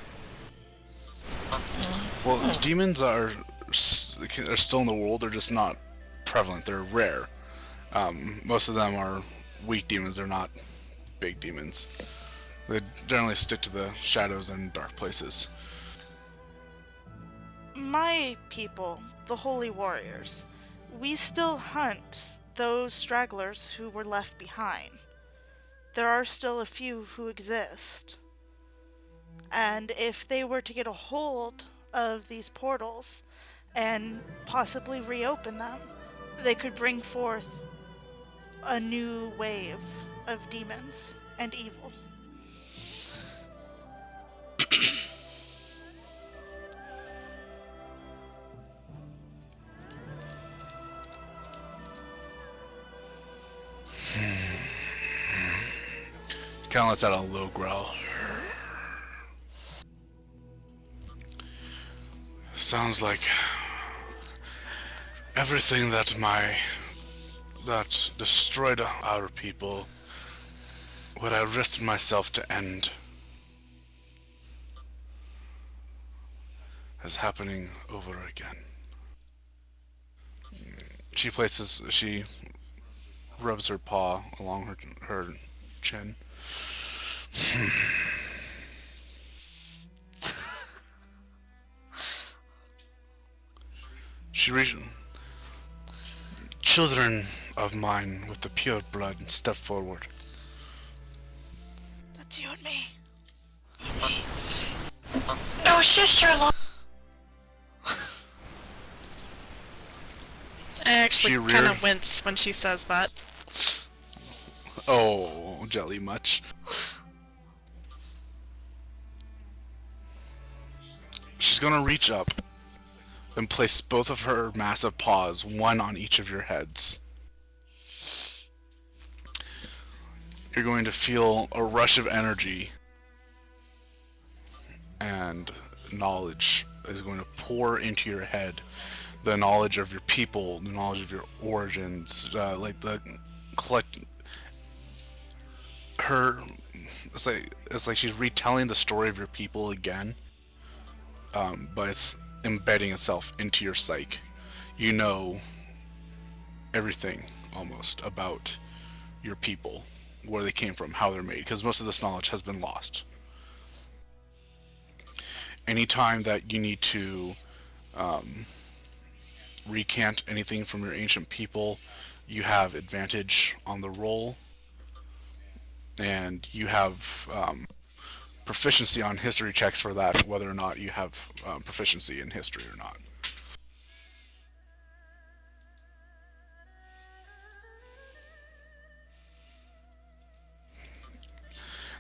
Well, demons are still in the world. They're just not prevalent. They're rare. Most of them are weak demons. They're not big demons. They generally stick to the shadows and dark places. My people, the Holy Warriors, we still hunt those stragglers who were left behind. There are still a few who exist. And if they were to get a hold of these portals and possibly reopen them, they could bring forth a new wave of demons and evil. Kind of lets out a low growl. Sounds like everything that destroyed our people, what I risked myself to end, is happening over again. She rubs her paw along her chin. Children of mine with the pure blood, step forward. That's you and me. No, sister-in-law. I actually She kind reared- of wince when she says that. Oh, jelly much. She's gonna reach up and place both of her massive paws, one on each of your heads. You're going to feel a rush of energy, and knowledge is going to pour into your head. The knowledge of your people, the knowledge of your origins, it's like she's retelling the story of your people again, but it's embedding itself into your psyche. You know everything almost about your people, where they came from, how they're made, because most of this knowledge has been lost. Anytime that you need to recant anything from your ancient people, you have advantage on the roll, and you have proficiency on history checks for that, whether or not you have proficiency in history or not.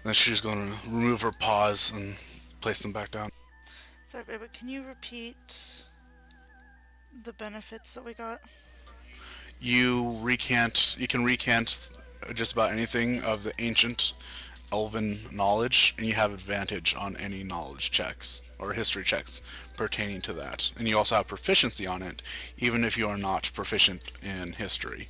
Then she's going to remove her paws and place them back down. Sorry, but can you repeat the benefits that we got? You can recant just about anything of the ancient elven knowledge, and you have advantage on any knowledge checks or history checks pertaining to that. And you also have proficiency on it, even if you are not proficient in history.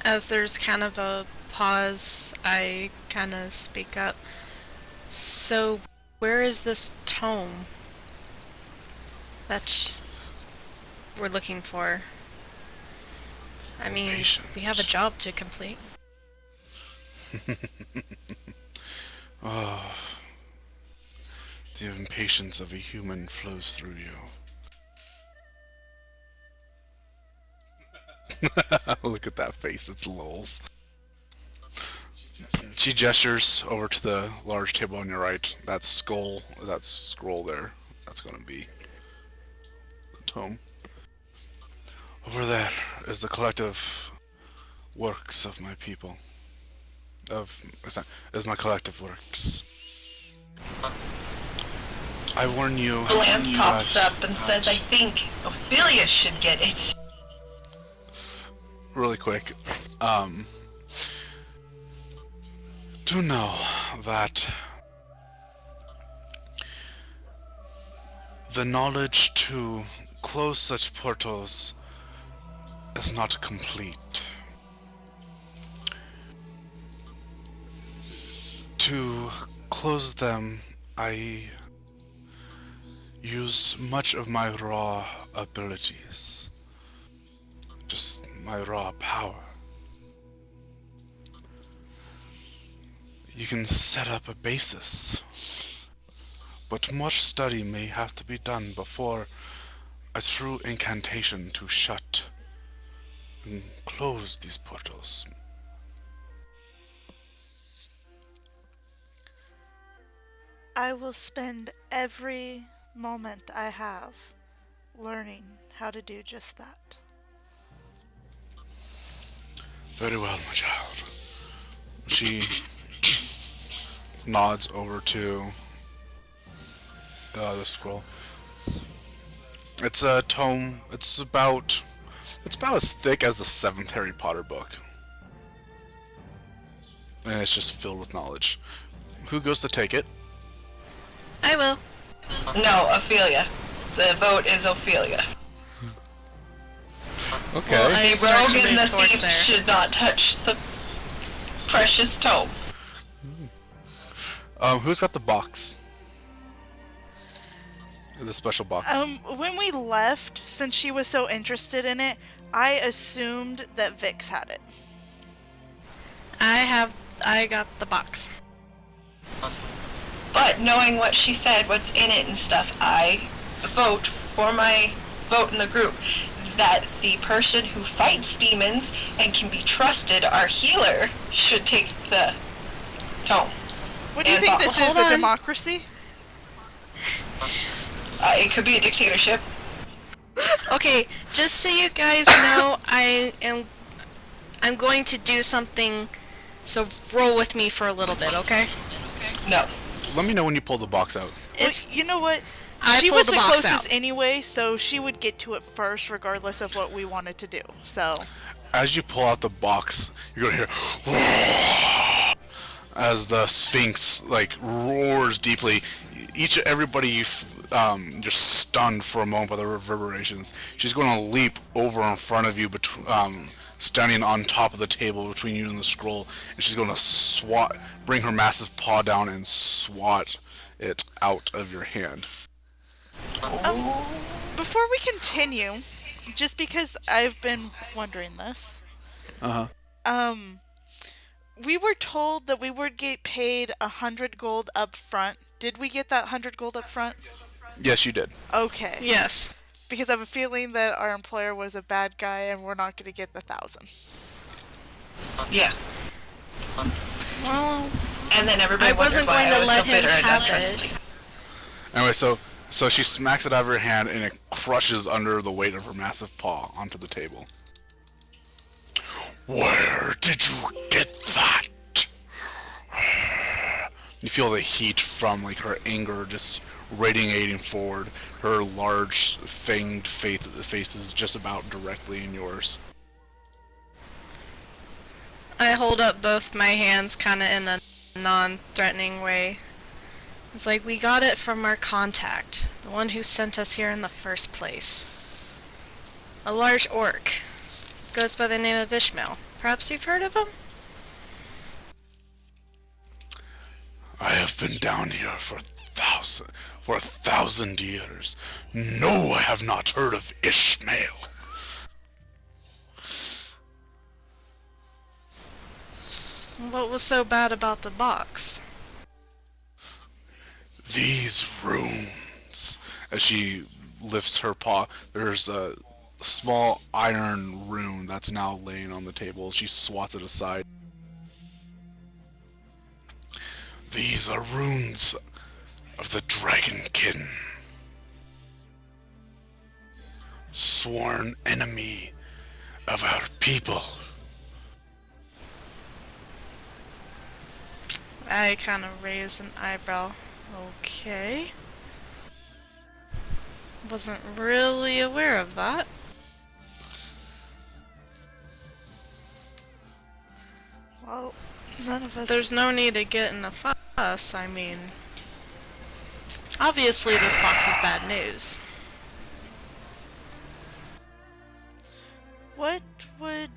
As there's kind of a pause, I kind of speak up. So, where is this tome that we're looking for? I mean, we have a job to complete. The impatience of a human flows through you. Look at that face, it's lols. She gestures over to the large table on your right. That scroll there, that's gonna be the tome. Over there is the collective works of my people. Is my collective works. I warn you. Valanthe pops up and says, I think Ophelia should get it. Really quick, do know that the knowledge to close such portals is not complete. To close them, I use much of my raw abilities. Just my raw power. You can set up a basis, but much study may have to be done before a true incantation to shut and close these portals. I will spend every moment I have learning how to do just that. Very well, my child. She nods over to the scroll. It's a tome. It's about as thick as the 7th Harry Potter book. And it's just filled with knowledge. Who goes to take it? I will. No, Ophelia. The vote is Ophelia. Okay. Well, I The start rogue to and move the towards thief there. should not touch the precious tome. Who's got the box? The special box. When we left, since she was so interested in it, I assumed that Vix had it. I got the box. But knowing what she said, what's in it and stuff, I vote for my vote in the group that the person who fights demons and can be trusted, our healer, should take the tome. What do you And think this is, hold a on. democracy? It could be a dictatorship. Okay, just so you guys know, I'm going to do something, so roll with me for a little bit, okay? No. Let me know when you pull the box out. It's Well, you know what? I She pulled was the the box closest out. anyway, so she would get to it first regardless of what we wanted to do. So, As you pull out the box, you're gonna hear as the Sphinx like roars deeply. Everybody, you're stunned for a moment by the reverberations. She's going to leap over in front of you, standing on top of the table between you and the scroll, and she's going to bring her massive paw down and swat it out of your hand. before we continue, just because I've been wondering this, we were told that we would get paid 100 gold up front. Did we get that 100 gold up front? Yes, you did. Okay. yes. Because I have a feeling that our employer was a bad guy and we're not going to get the 1,000. Yeah. Well, And then everybody I wasn't wondered why going to I was let so him bitter and have untrusting. it. Anyway, so she smacks it out of her hand, and it crushes under the weight of her massive paw onto the table. Where did you get that? You feel the heat from like her anger just radiating forward. Her large fanged face is just about directly in yours. I hold up both my hands kind of in a non-threatening way. It's like, we got it from our contact, the one who sent us here in the first place. A large orc. Goes by the name of Ishmael. Perhaps you've heard of him? I have been down here for a thousand years. No, I have not heard of Ishmael. What was so bad about the box? These runes. As she lifts her paw, there's a small iron rune that's now laying on the table. She swats it aside. These are runes of the Dragonkin, sworn enemy of our people. I kind of raise an eyebrow. Okay. Wasn't really aware of that. Well, none of us... There's no need to get in a fuss, I mean... Obviously this box is bad news. What would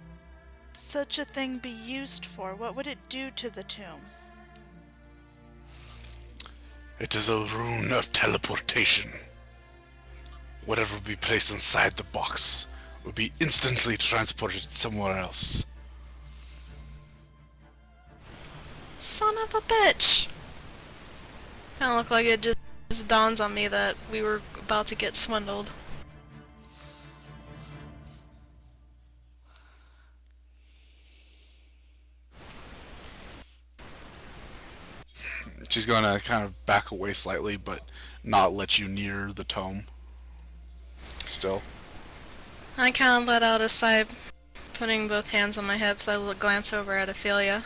such a thing be used for? What would it do to the tomb? It is a rune of teleportation. Whatever be placed inside the box will be instantly transported somewhere else. Son of a bitch! Kinda look like it just dawns on me that we were about to get swindled. She's gonna kind of back away slightly, but not let you near the tome. Still. I kind of let out a sigh, putting both hands on my hips. I glance over at Ophelia.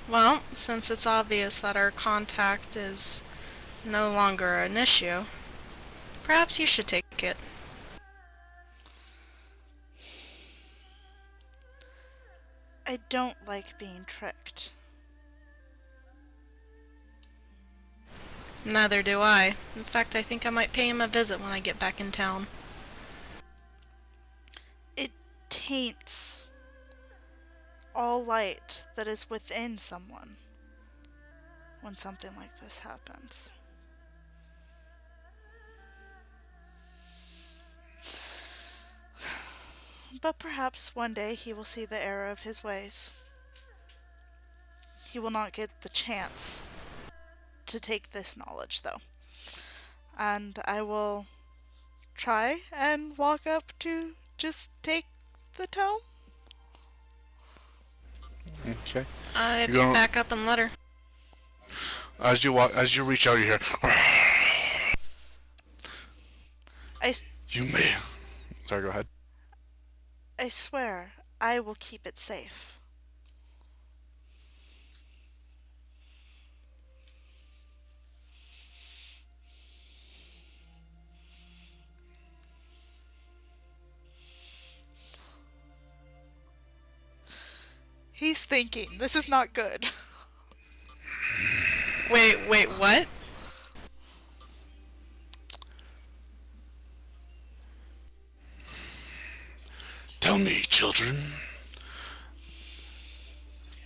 Well, since it's obvious that our contact is no longer an issue, perhaps you should take it. I don't like being tricked. Neither do I. In fact, I think I might pay him a visit when I get back in town. It taints all light that is within someone when something like this happens. But perhaps one day he will see the error of his ways. He will not get the chance to take this knowledge, though. And I will try and walk up to just take the tome. Okay. I You're gonna- back up and let her. As you reach out, you hear. You may. Sorry, go ahead. I swear I will keep it safe. He's thinking, this is not good. Wait, what? Tell me, children.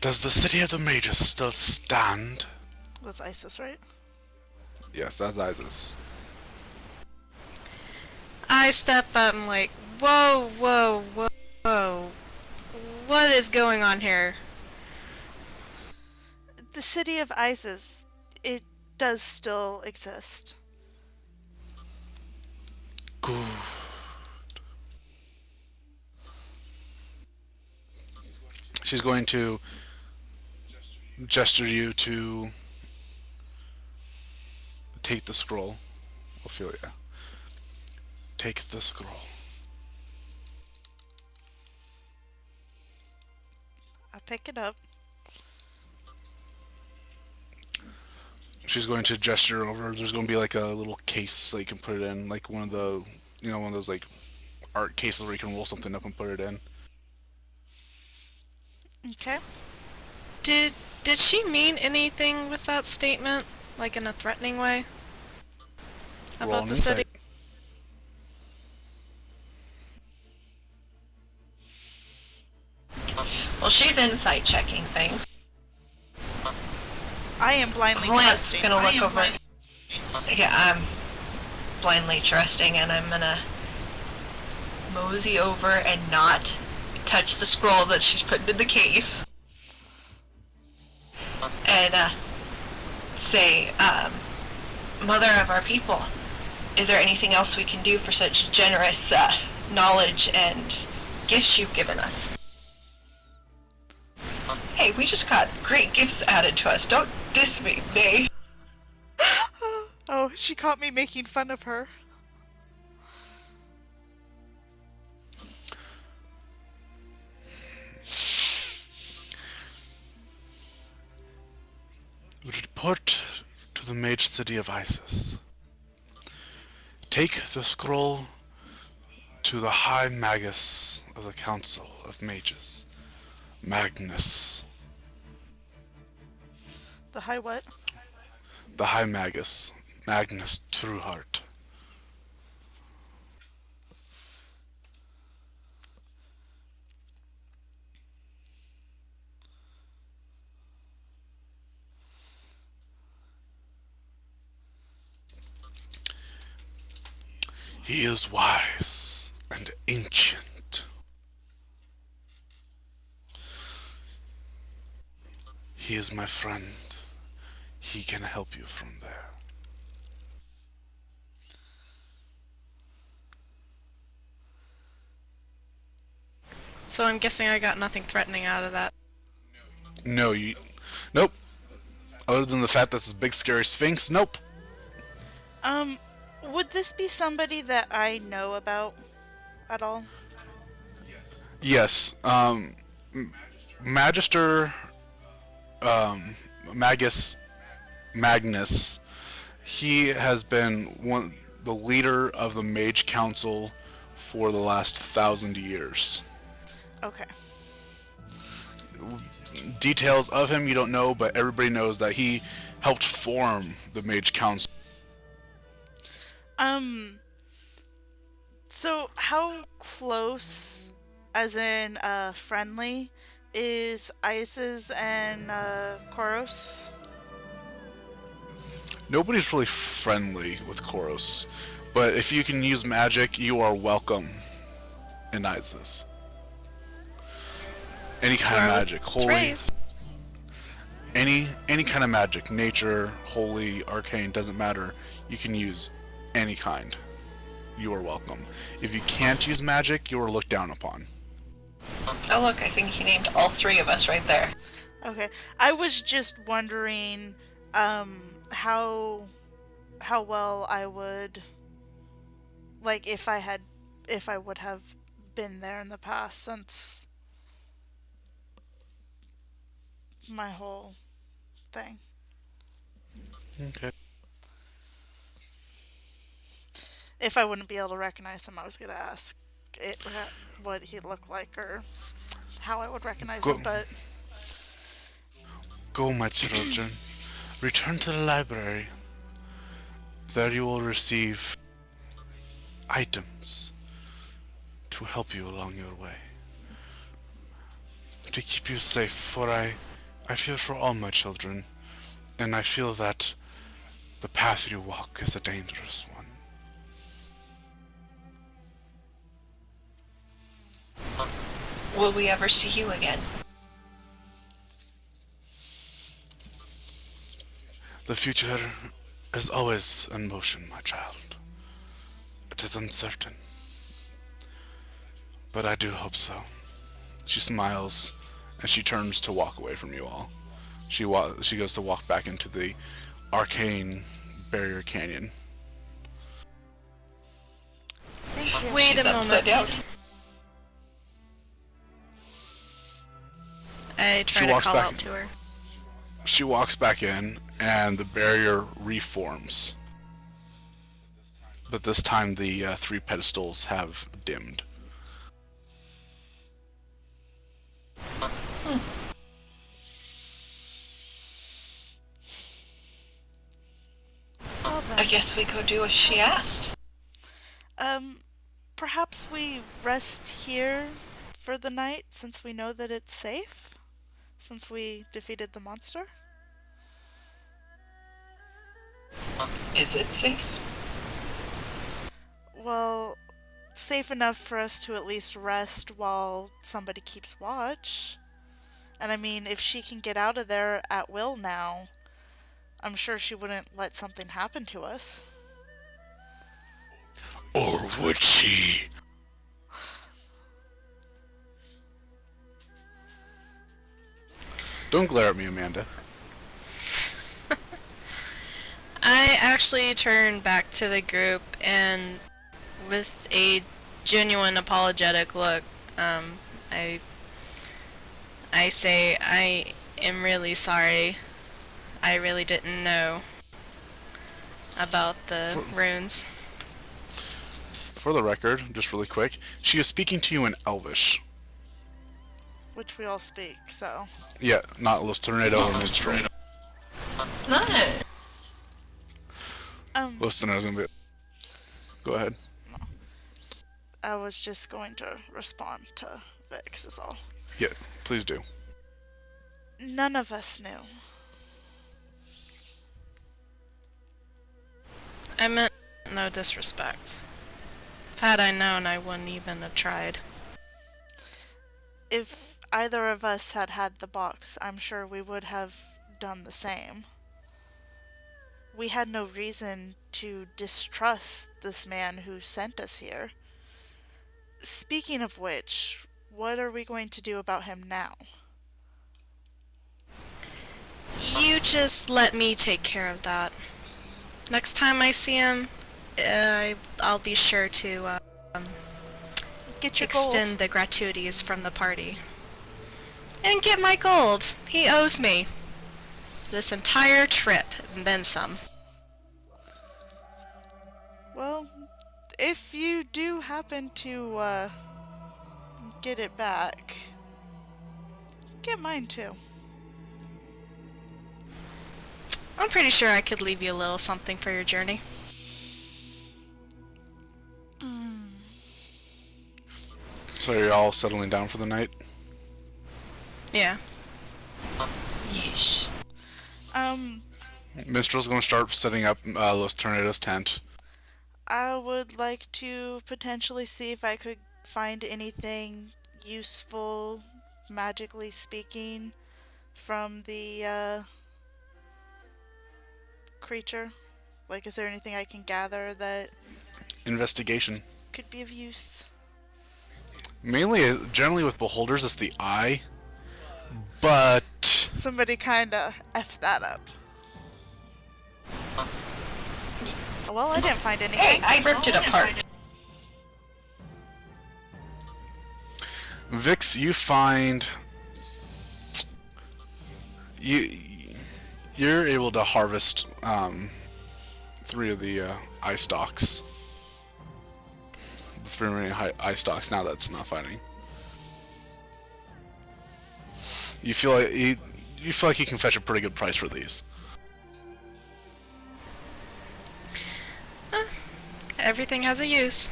Does the city of the mages still stand? That's Isis, right? Yes, that's Isis. I step up and like, whoa, whoa, whoa, whoa. What is going on here? The city of Isis, it does still exist. Good. She's going to gesture you to take the scroll, Ophelia. Take the scroll. I pick it up. She's going to gesture over. There's going to be like a little case that you can put it in, like one of the, one of those like art cases where you can roll something up and put it in. Okay. Did she mean anything with that statement? Like in a threatening way? Roll About an the city? insight. Well, she's insight checking things. I am blindly Valant's trusting. gonna look over. Yeah, I'm blindly trusting, and I'm gonna mosey over and not touch the scroll that she's put in the case. And say, mother of our people, is there anything else we can do for such generous knowledge and gifts you've given us? Hey, we just got great gifts added to us. Don't diss me, May. Oh, she caught me making fun of her. Report to the mage city of Isis. Take the scroll to the High Magus of the Council of Mages, Magnus. The high what? The High Magus, Magnus Trueheart. He is wise and ancient. He is my friend. He can help you from there. So I'm guessing I got nothing threatening out of that. No, nope. Other than the fact that this big scary sphinx, nope. Would this be somebody that I know about at all? Yes, Magister, Magnus, he has been the leader of the Mage Council for the last 1,000 years. Okay. Details of him you don't know, but everybody knows that he helped form the Mage Council. So how close, as in, friendly, is Isis and, Koros? Nobody's really friendly with Koros, but if you can use magic, you are welcome in Isis. Any kind of magic, holy, any kind of magic, nature, holy, arcane, doesn't matter. You can use any kind. You are welcome. If you can't use magic, you are looked down upon. Oh look, I think he named all three of us right there. Okay. I was just wondering, how well I would, like, if I would have been there in the past, since my whole thing. Okay. If I wouldn't be able to recognize him, I was gonna ask what he looked like or how I would recognize him, but... Go, my children. Return to the library. There you will receive items to help you along your way. To keep you safe, for I fear for all my children, and I feel that the path you walk is a dangerous one. Will we ever see you again? The future is always in motion, my child. It is uncertain. But I do hope so. She smiles, and she turns to walk away from you all. She goes to walk back into the arcane barrier canyon. Thank you. Wait a She's upside moment. down. She I try to walks call back- out to her. She walks back in, and the barrier reforms. But this time the 3 pedestals have dimmed. Well I then, guess we go do as she asked. perhaps we rest here for the night, since we know that it's safe? Since we defeated the monster? Is it safe? Well, safe enough for us to at least rest while somebody keeps watch. And I mean, if she can get out of there at will now, I'm sure she wouldn't let something happen to us. Or would she? Don't glare at me, Amanda. I actually turn back to the group and with a genuine apologetic look, I say I am really sorry. I really didn't know about the runes. For the record, just really quick, she is speaking to you in Elvish. Which we all speak, so. Yeah, not Los Tornado or Minstrel. Nice. Los Tornado's gonna be... Go ahead. I was just going to respond to Vix, is all. Yeah, please do. None of us knew. I meant no disrespect. If had I known, I wouldn't even have tried. If either of us had had the box, I'm sure we would have done the same. We had no reason to distrust this man who sent us here. Speaking of which, what are we going to do about him now? You just let me take care of that. Next time I see him, I'll be sure to Get your extend gold. the gratuities from the party. And get my gold. He owes me. This entire trip, and then some. Well, if you do happen to, get it back, get mine too. I'm pretty sure I could leave you a little something for your journey. So you're all settling down for the night? Yeah. Yeesh. Minstrel's gonna start setting up Los Tornado's tent. I would like to potentially see if I could find anything useful, magically speaking, from the, creature. Like, is there anything I can gather that Investigation. could be of use? Mainly, generally with beholders, it's the eye. But... Somebody kinda F that up. Well, I didn't find anything. Hey, I ripped it apart. Vix, you find... You're able to harvest 3 of the eye stalks. The 3 remaining eye stalks now that's not fighting. You feel like you can fetch a pretty good price for these. Everything has a use.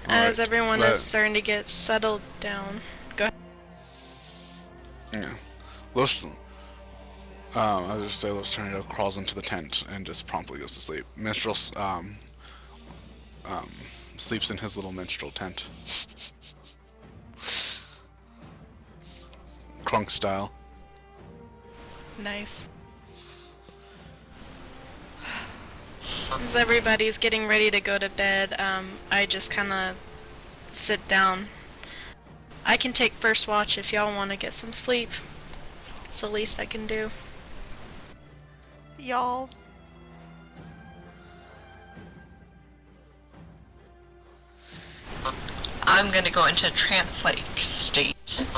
As everyone is starting to get settled down. Go ahead. Yeah. Los I was just say Los Tornado crawls into the tent and just promptly goes to sleep. Minstrel sleeps in his little minstrel tent. Crunk style. Nice. As everybody's getting ready to go to bed, I just kind of sit down. I can take first watch if y'all want to get some sleep. It's the least I can do. Y'all. I'm gonna go into trance-like state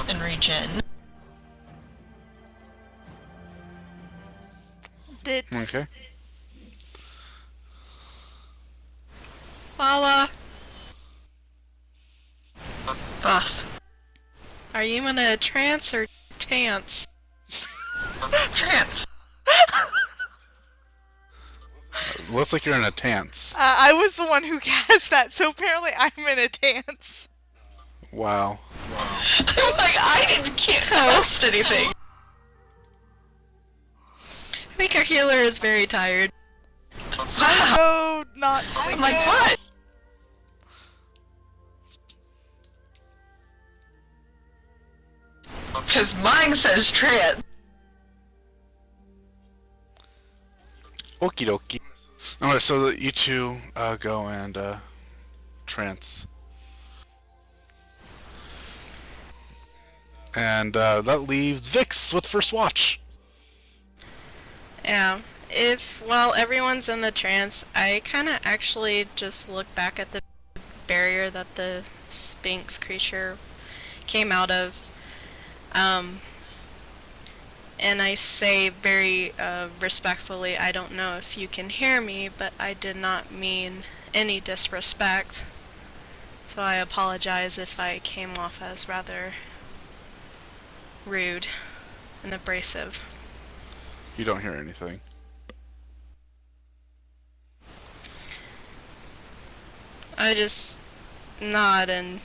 and regen. Dits. Okay. Lala, Boss. are you in a trance or tance? Trance. Looks like you're in a trance. I was the one who cast that, so apparently I'm in a dance. Wow. I'm like, can't cast anything. I think our healer is very tired. Wow. No, not sleeping. I'm like, what? Because mine says trance. Okie dokie. Alright, so you two go and trance. And that leaves Vix with first watch. Yeah. While everyone's in the trance, I kind of actually just look back at the barrier that the Sphinx creature came out of. And I say very respectfully, I don't know if you can hear me, but I did not mean any disrespect. So I apologize if I came off as rather rude and abrasive. You don't hear anything. I just nod and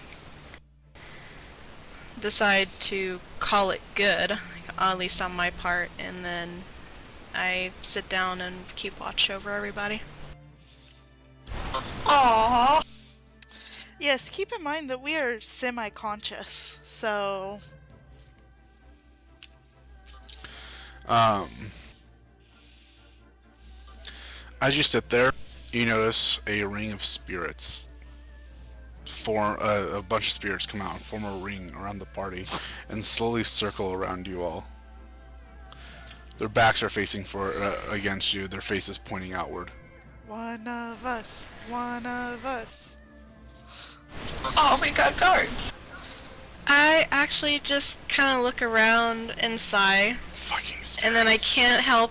decide to call it good, at least on my part, and then I sit down and keep watch over everybody. Aww. Yes, keep in mind that we are semi-conscious, so... As you sit there, you notice a ring of spirits. A bunch of spirits come out and form a ring around the party and slowly circle around you all. Their backs are facing against you, their faces pointing outward. One of us, one of us. Oh, we got guards. I actually just kind of look around and sigh, Fucking spirits. and then I can't help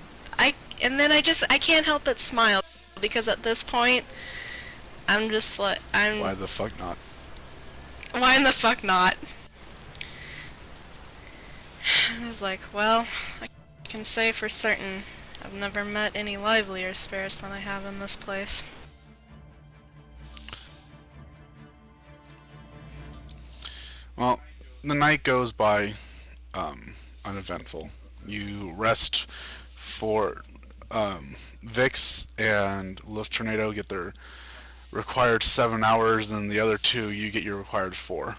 but smile, because at this point, I'm just like, Why the fuck not? why in the fuck not? I was like, well, I can say for certain, I've never met any livelier spirits than I have in this place. Well, the night goes by uneventful. You rest for Vix and Los Tornado get their required 7 hours, and the other two you get your required 4.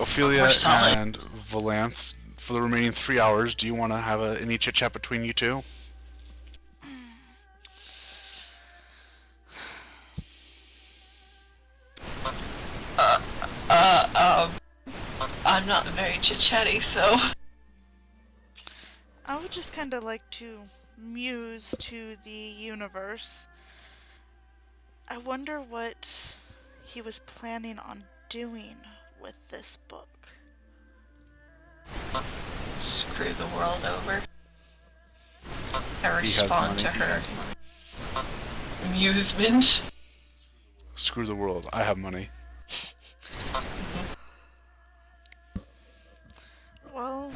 Ophelia We're solid. and Valanthe, for the remaining 3 hours, do you want to have any chit chat between you two? I'm not very chit-chatty, so... I would just kind of like to muse to the universe. I wonder what he was planning on doing with this book. Screw the world over. I He has respond money. to her amusement. Screw the world, I have money. Well,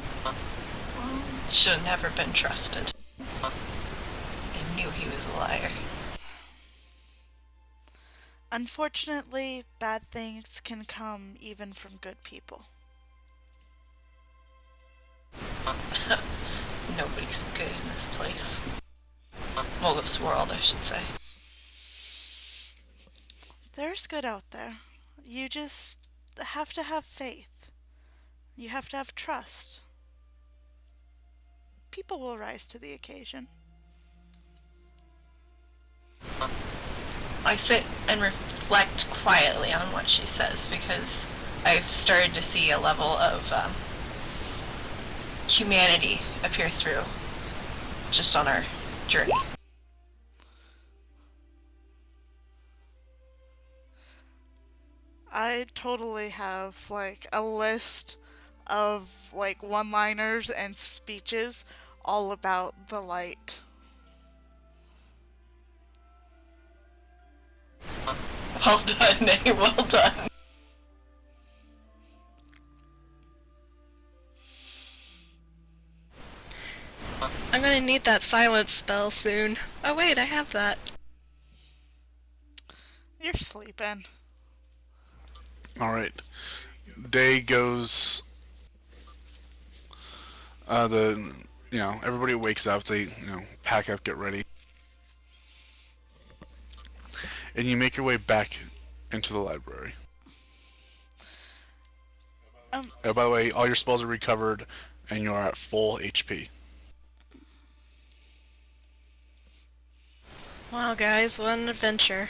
Should have never been trusted. I knew he was a liar. unfortunately, bad things can come even from good people. Nobody's good in this place. Well, this world, I should say. There's good out there. You just have to have faith. You have to have trust. People will rise to the occasion. I sit and reflect quietly on what she says because I've started to see a level of humanity appear through just on our journey. I totally have like a list of like one-liners and speeches all about the light. Well done, Nay, well done. I'm gonna need that silence spell soon. Oh wait, I have that. You're sleeping. Alright. Day goes... everybody wakes up. They pack up, get ready, and you make your way back into the library. Um, By the way, all your spells are recovered, and you are at full HP. Wow, guys, what an adventure.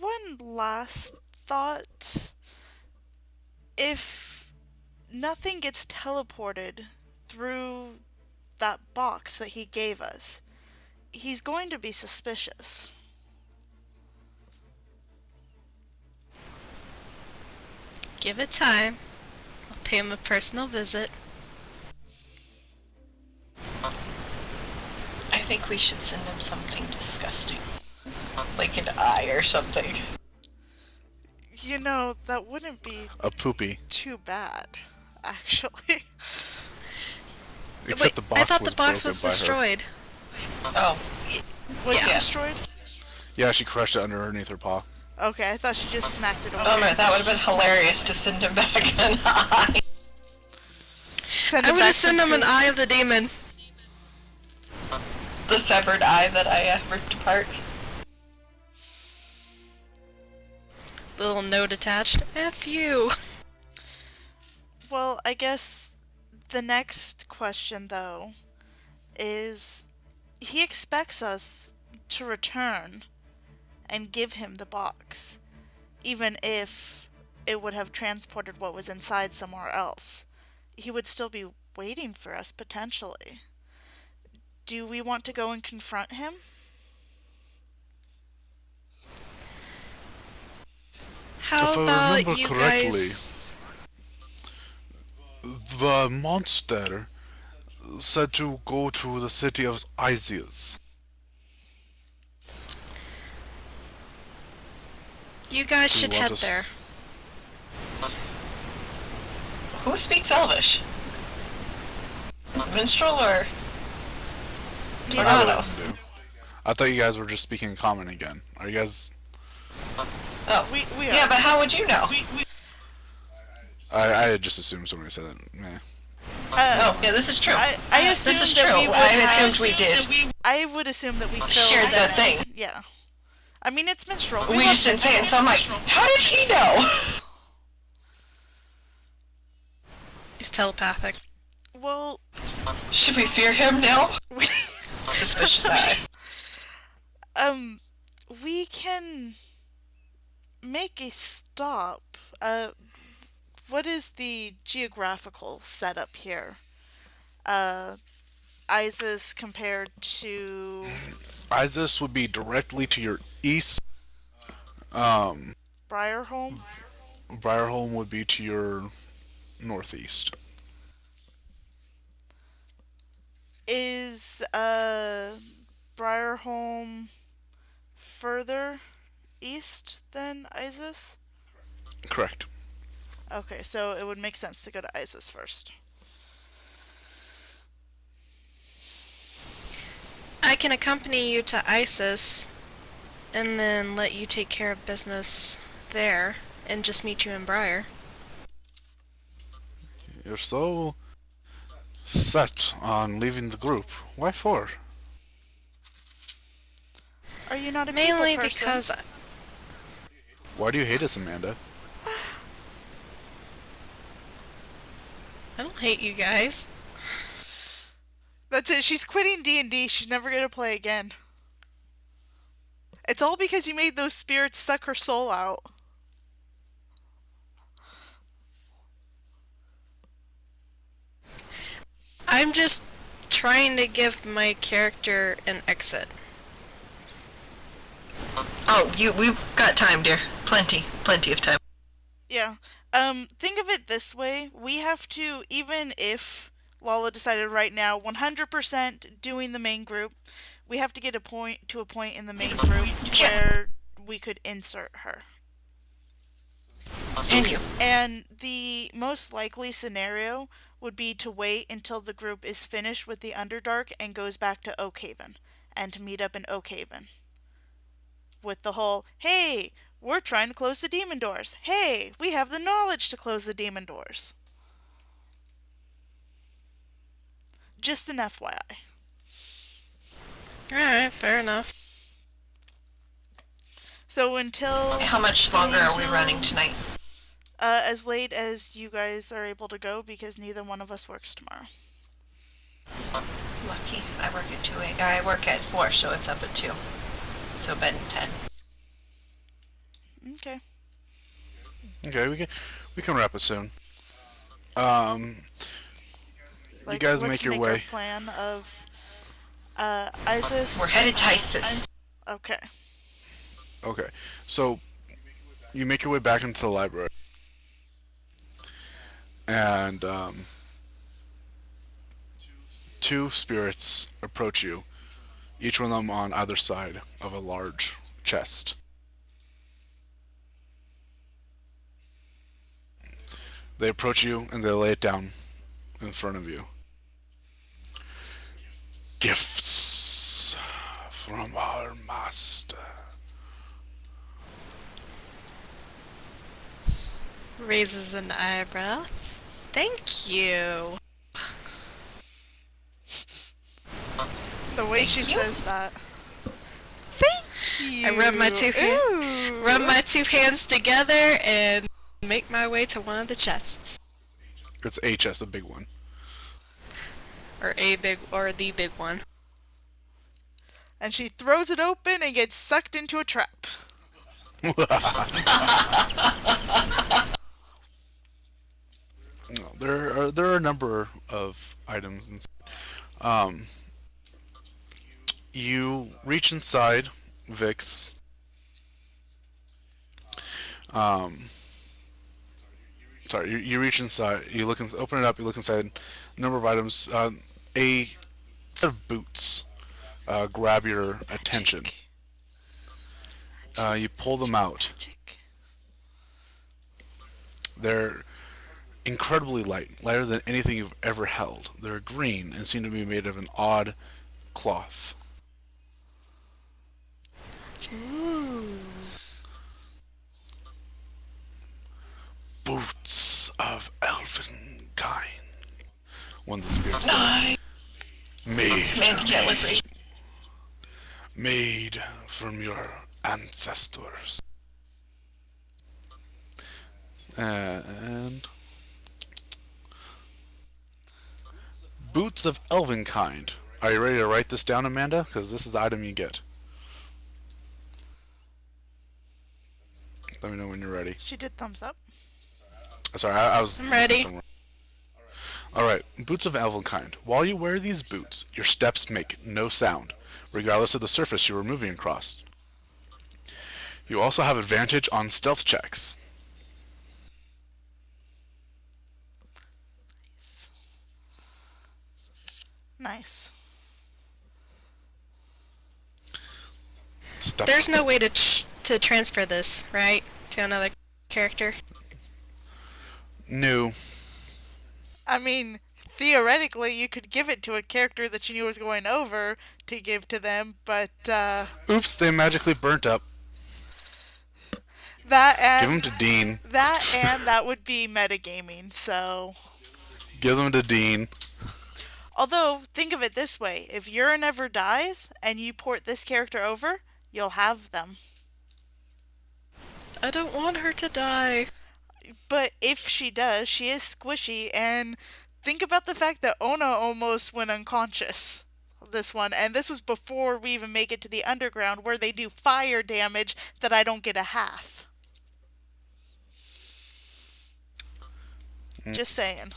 one last thought. If nothing gets teleported through that box that he gave us, he's going to be suspicious. Give it time. I'll pay him a personal visit. I think we should send him something disgusting. Like an eye or something. That wouldn't be A poopy. too bad, actually. Except Wait, the box I thought was the box broken was by her. destroyed. Oh. Was it Yeah. destroyed? Yeah, she crushed it underneath her paw. Okay, I thought she just smacked it over. Oh man, that would have been hilarious to send him back an eye. Send I it would back have sent some him an food. eye of the demon. The severed eye that I ripped apart. Little note attached. F you. Well, I guess the next question, though, is he expects us to return and give him the box, even if it would have transported what was inside somewhere else. He would still be waiting for us, potentially. Do we want to go and confront him? How If I about remember you correctly, guys... the monster said to go to the city of Isis. You guys Do you should want head us- there. Who speaks Elvish? Minstrel or? Neither I don't of know. them. Do. I thought you guys were just speaking common again. Are you guys? Oh. We are. Yeah, but how would you know? I just assumed somebody said it. Meh. Oh, yeah, this is true. I This assumed is that true. we would I have- assumed we did. I would assume that we filled Shared the that thing. in. Yeah. I mean, it's minstrel. We love just didn't say it, so minstrel. I'm like, how did he know? He's telepathic. Well, Should we fear him now? we, Suspicious eye. we can make a stop. What is the geographical setup here? Isis compared to Isis would be directly to your east. Briarholm? Briarholm would be to your northeast. Is Briarholm further east than Isis? Correct. Okay, so it would make sense to go to Isis first. I can accompany you to Isis and then let you take care of business there and just meet you in Briar. You're so set on leaving the group. Why for? Are you not a Mainly people person? because Why do you hate us, Amanda? I don't hate you guys. That's it. She's quitting D&D. She's never gonna play again. It's all because you made those spirits suck her soul out. I'm just trying to give my character an exit. Oh, we've got time, dear. Plenty of time. Yeah. Think of it this way. We have to, even if Lala decided right now 100% doing the main group, we have to get a point in the main group where we could insert her. And you. And the most likely scenario would be to wait until the group is finished with the Underdark and goes back to Oakhaven, and to meet up in Oakhaven. With the whole, hey, we're trying to close the demon doors. Hey, we have the knowledge to close the demon doors. Just an FYI. Alright, fair enough. So until How much longer are we running tonight? as late as you guys are able to go, because neither one of us works tomorrow. Lucky. I work at 2 a.m. I work at 4, so it's up at 2. So bed at 10. Okay. Okay, we can wrap it soon. You guys let's make your our way. plan of Isis. We're headed to Isis. Okay. Okay, so you make your way back into the library, and two spirits approach you, each one of them on either side of a large chest. They approach you and they lay it down in front of you. Gifts from our master. Raises an eyebrow. Thank you. The way she says that. Thank you. I rub my two Ooh. hands together and make my way to one of the chests. It's a chest, a big one. Or the big one. And she throws it open and gets sucked into a trap. No, there are a number of items inside. You reach inside Vix. Sorry, you reach inside. You open it up. You look inside. A number of items. A set of boots grab your attention. You pull them out. Magic. They're incredibly light, lighter than anything you've ever held. They're green and seem to be made of an odd cloth. Ooh. Boots of elven kind. One of the spirits said. Nice. Made, made from your ancestors. And boots of elven kind. Are you ready to write this down, Amanda? Because this is the item you get. Let me know when you're ready. She did thumbs up. Sorry, I'm ready. somewhere. Alright, boots of elven kind. While you wear these boots, your steps make no sound, regardless of the surface you are moving across. You also have advantage on stealth checks. Nice. There's no way to transfer this, right? To another character? No. I mean, theoretically, you could give it to a character that you knew was going over to give to them, but, Oops, they magically burnt up. that and... Give them to Dean. That would be metagaming, so... Give them to Dean. Although, think of it this way. If Yura never dies, and you port this character over, you'll have them. I don't want her to die. But if she does, she is squishy, and think about the fact that Ona almost went unconscious this one, and this was before we even make it to the underground where they do fire damage that I don't get a half. Just saying.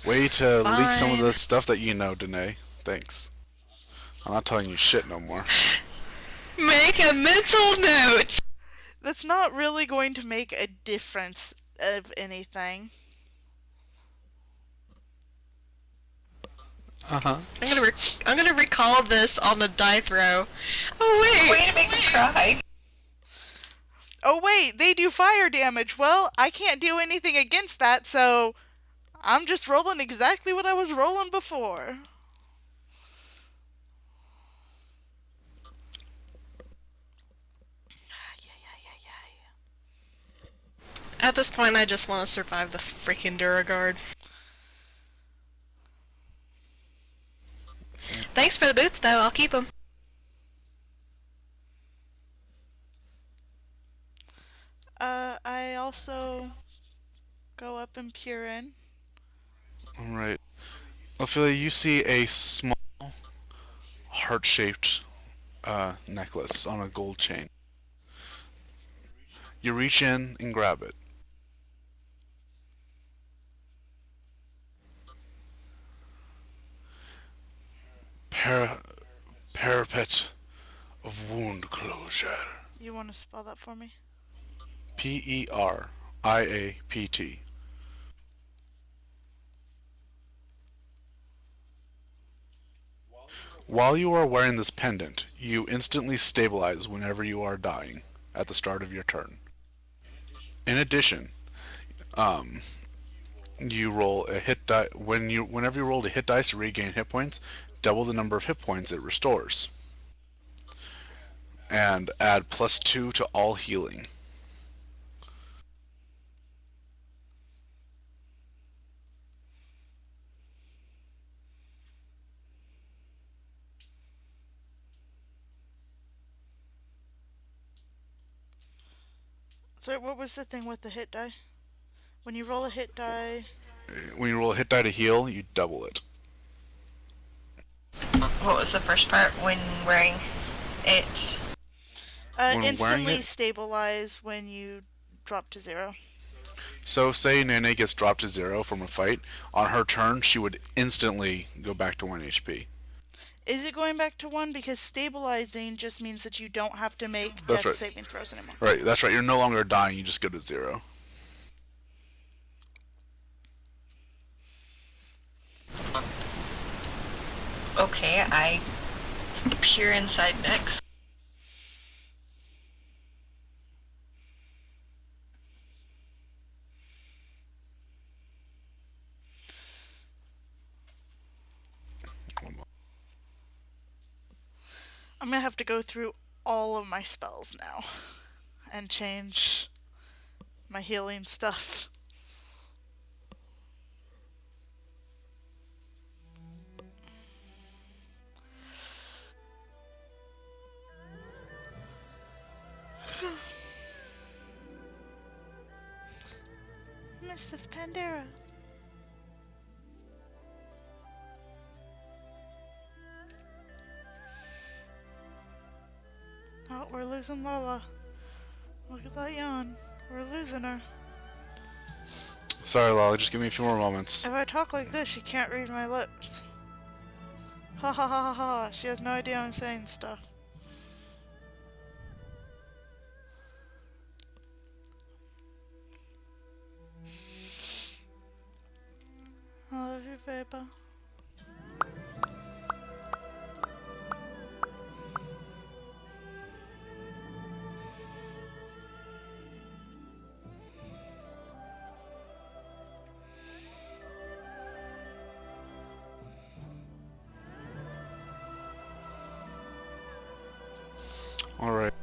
Way to leak some of Fine. the stuff that you know, Danae. Thanks. I'm not telling you shit no more. Make a mental note! That's not really going to make a difference of anything. Uh-huh. I'm gonna recall this on the die throw. Oh Way to make me cry. Oh wait, they do fire damage. Well, I can't do anything against that, so I'm just rolling exactly what I was rolling before. At this point, I just want to survive the freaking Duragard. Thanks for the boots, though. I'll keep them. I also go up and peer in. Alright. Ophelia, you see a small heart-shaped necklace on a gold chain. You reach in and grab it. Parapet of wound closure. You want to spell that for me? P-E-R-I-A-P-T. While you are wearing this pendant, you instantly stabilize whenever you are dying at the start of your turn. In addition, you roll a hit die whenever you roll a hit dice to regain hit points, double the number of hit points it restores. And add +2 to all healing. So what was the thing with the hit die? When you roll a hit die... When you roll a hit die to heal, you double it. What was the first part? When wearing it? When wearing instantly it? stabilize when you drop to 0. So say Nene gets dropped to 0 from a fight, on her turn she would instantly go back to 1 HP. Is it going back to 1? Because stabilizing just means that you don't have to make That's death right. saving throws anymore. Right, that's right, you're no longer dying, you just go to 0. Okay, I peer inside next. I'm gonna have to go through all of my spells now and change my healing stuff. Mist of Pandora. Oh, we're losing Lola. Look at that yawn. We're losing her. Sorry, Lolly, just give me a few more moments. If I talk like this, she can't read my lips. Ha ha ha ha ha. She has no idea I'm saying stuff. I love you, baby. Alright.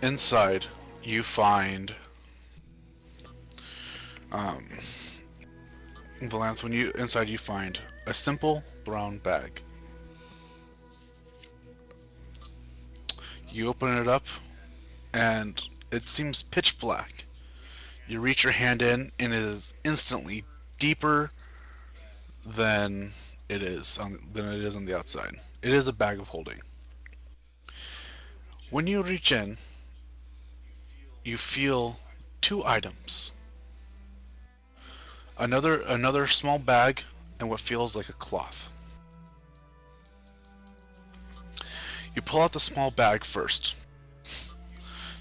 Inside, you find... Valanthe, inside you find a simple brown bag. You open it up, and it seems pitch black. You reach your hand in, and it is instantly deeper than it is on the outside. It is a bag of holding. When you reach in, you feel 2 items. Another small bag and what feels like a cloth. You pull out the small bag first.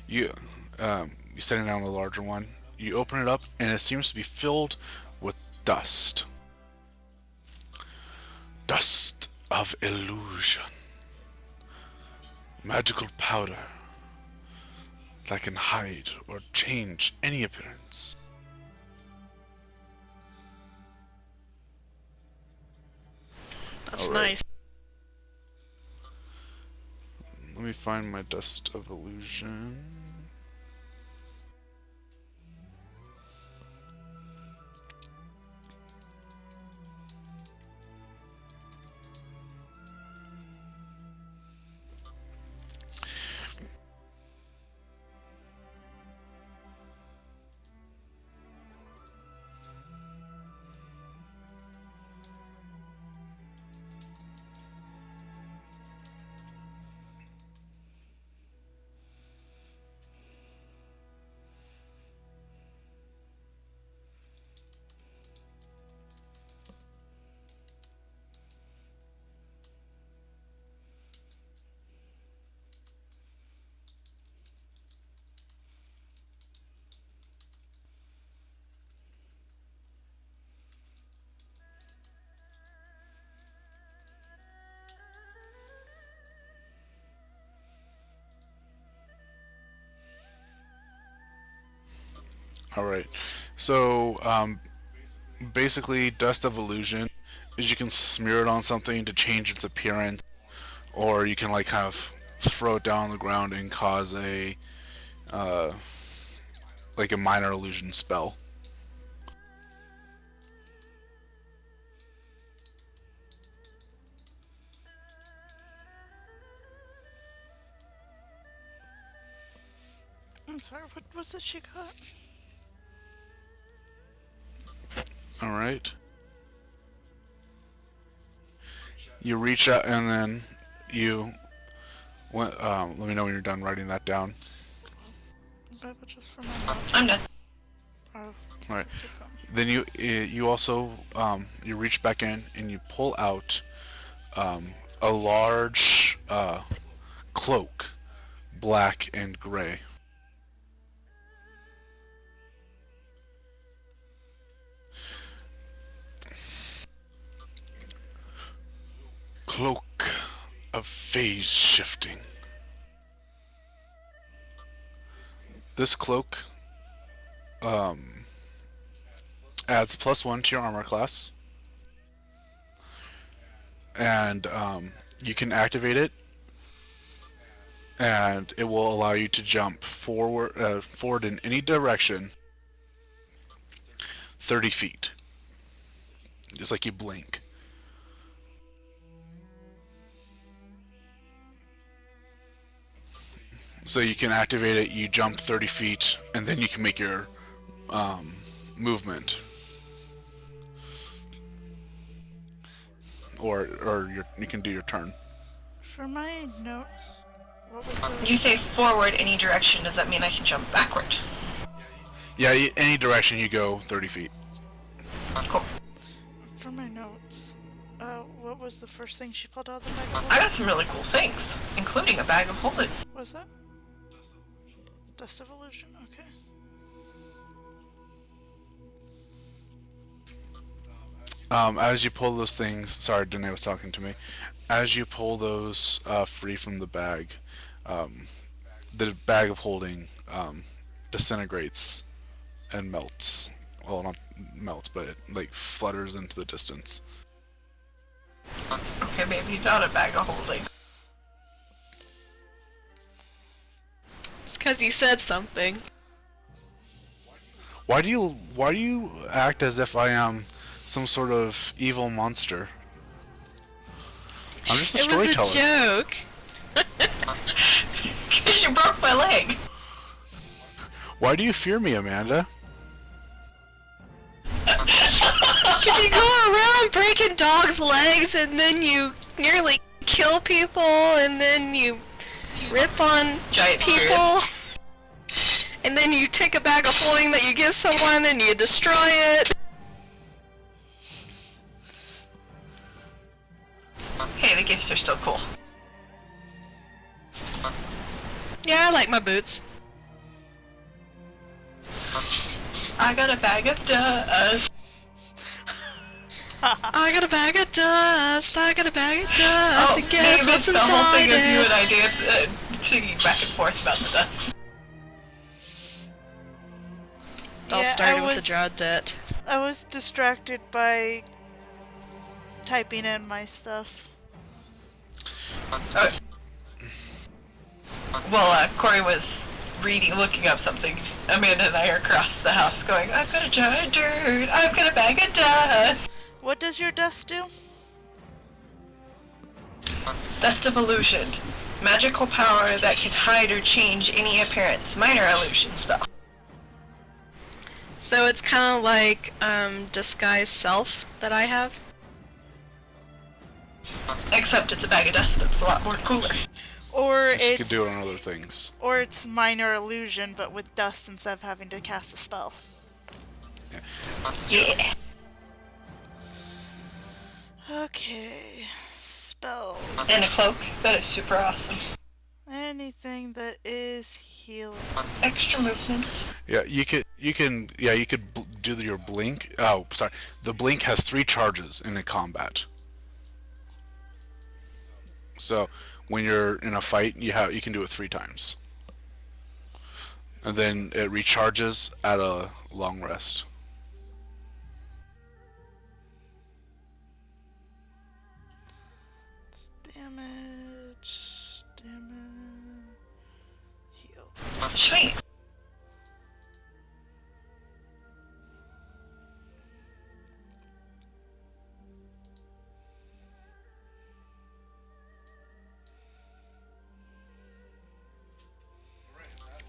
You set it down on the larger one. You open it up and it seems to be filled with dust. Dust of illusion. Magical powder that can hide or change any appearance. That's All right. nice. Let me find my dust of illusion. All right. So basically, dust of illusion is you can smear it on something to change its appearance, or you can like kind of throw it down on the ground and cause a uh, like a minor illusion spell. I'm sorry, what was it she got? All right. You reach out and then you. Let me know when you're done writing that down. But just for my notes. I'm done. Oh, All right. keep going. Then you also you reach back in and you pull out a large cloak, black and gray. Cloak of phase shifting. This cloak adds +1 to your armor class, and you can activate it, and it will allow you to jump forward in any direction 30 feet. Just like you blink. So you can activate it, you jump 30 feet, and then you can make your movement. Or you can do your turn. For my notes, what was the... You say forward any direction. Does that mean I can jump backward? Yeah, any direction you go 30 feet. Cool. For my notes, what was the first thing she pulled out of the bag of I holding? got some really cool things, including a bag of holding. What was that? Dust of illusion, okay. As you pull those things, sorry, Danae was talking to me. As you pull those free from the bag of holding disintegrates and melts. Well, not melts, but it like flutters into the distance. Okay, maybe not a bag of holding. It's because you said something. Why do you act as if I am some sort of evil monster? I'm just a It was a storyteller. joke. Because you broke my leg. Why do you fear me, Amanda? Because you go around breaking dogs' legs and then you nearly kill people and then you rip on Giant people. And then you take a bag of holding that you give someone and you destroy it. Hey, the gifts are still cool. Yeah, I like my boots. I got a bag of dust. I got a bag of dust. I got a bag of dust. Oh, And maybe guess it's what's the whole inside thing of you and I it? dance singing back and forth about the dust. It all started with the Druid debt. I was distracted by typing in my stuff. Well, Corey was looking up something. Amanda and I are across the house going, I've got a jar of dirt, I've got a bag of dust. What does your dust do? Dust of illusion. Magical power that can hide or change any appearance. Minor illusion spell. So it's kind of like disguise self that I have. Except it's a bag of dust that's a lot more cooler. Or You it's can do it on other things. or it's minor illusion, but with dust instead of having to cast a spell. Yeah. Okay, spells. And a cloak. That is super awesome. Anything that is healing. Extra movement. Yeah, you could do your blink. Oh, sorry. The blink has 3 charges in a combat. So when you're in a fight, you can do it 3 times. and then it recharges at a long rest. Damage. Heal. Sweet.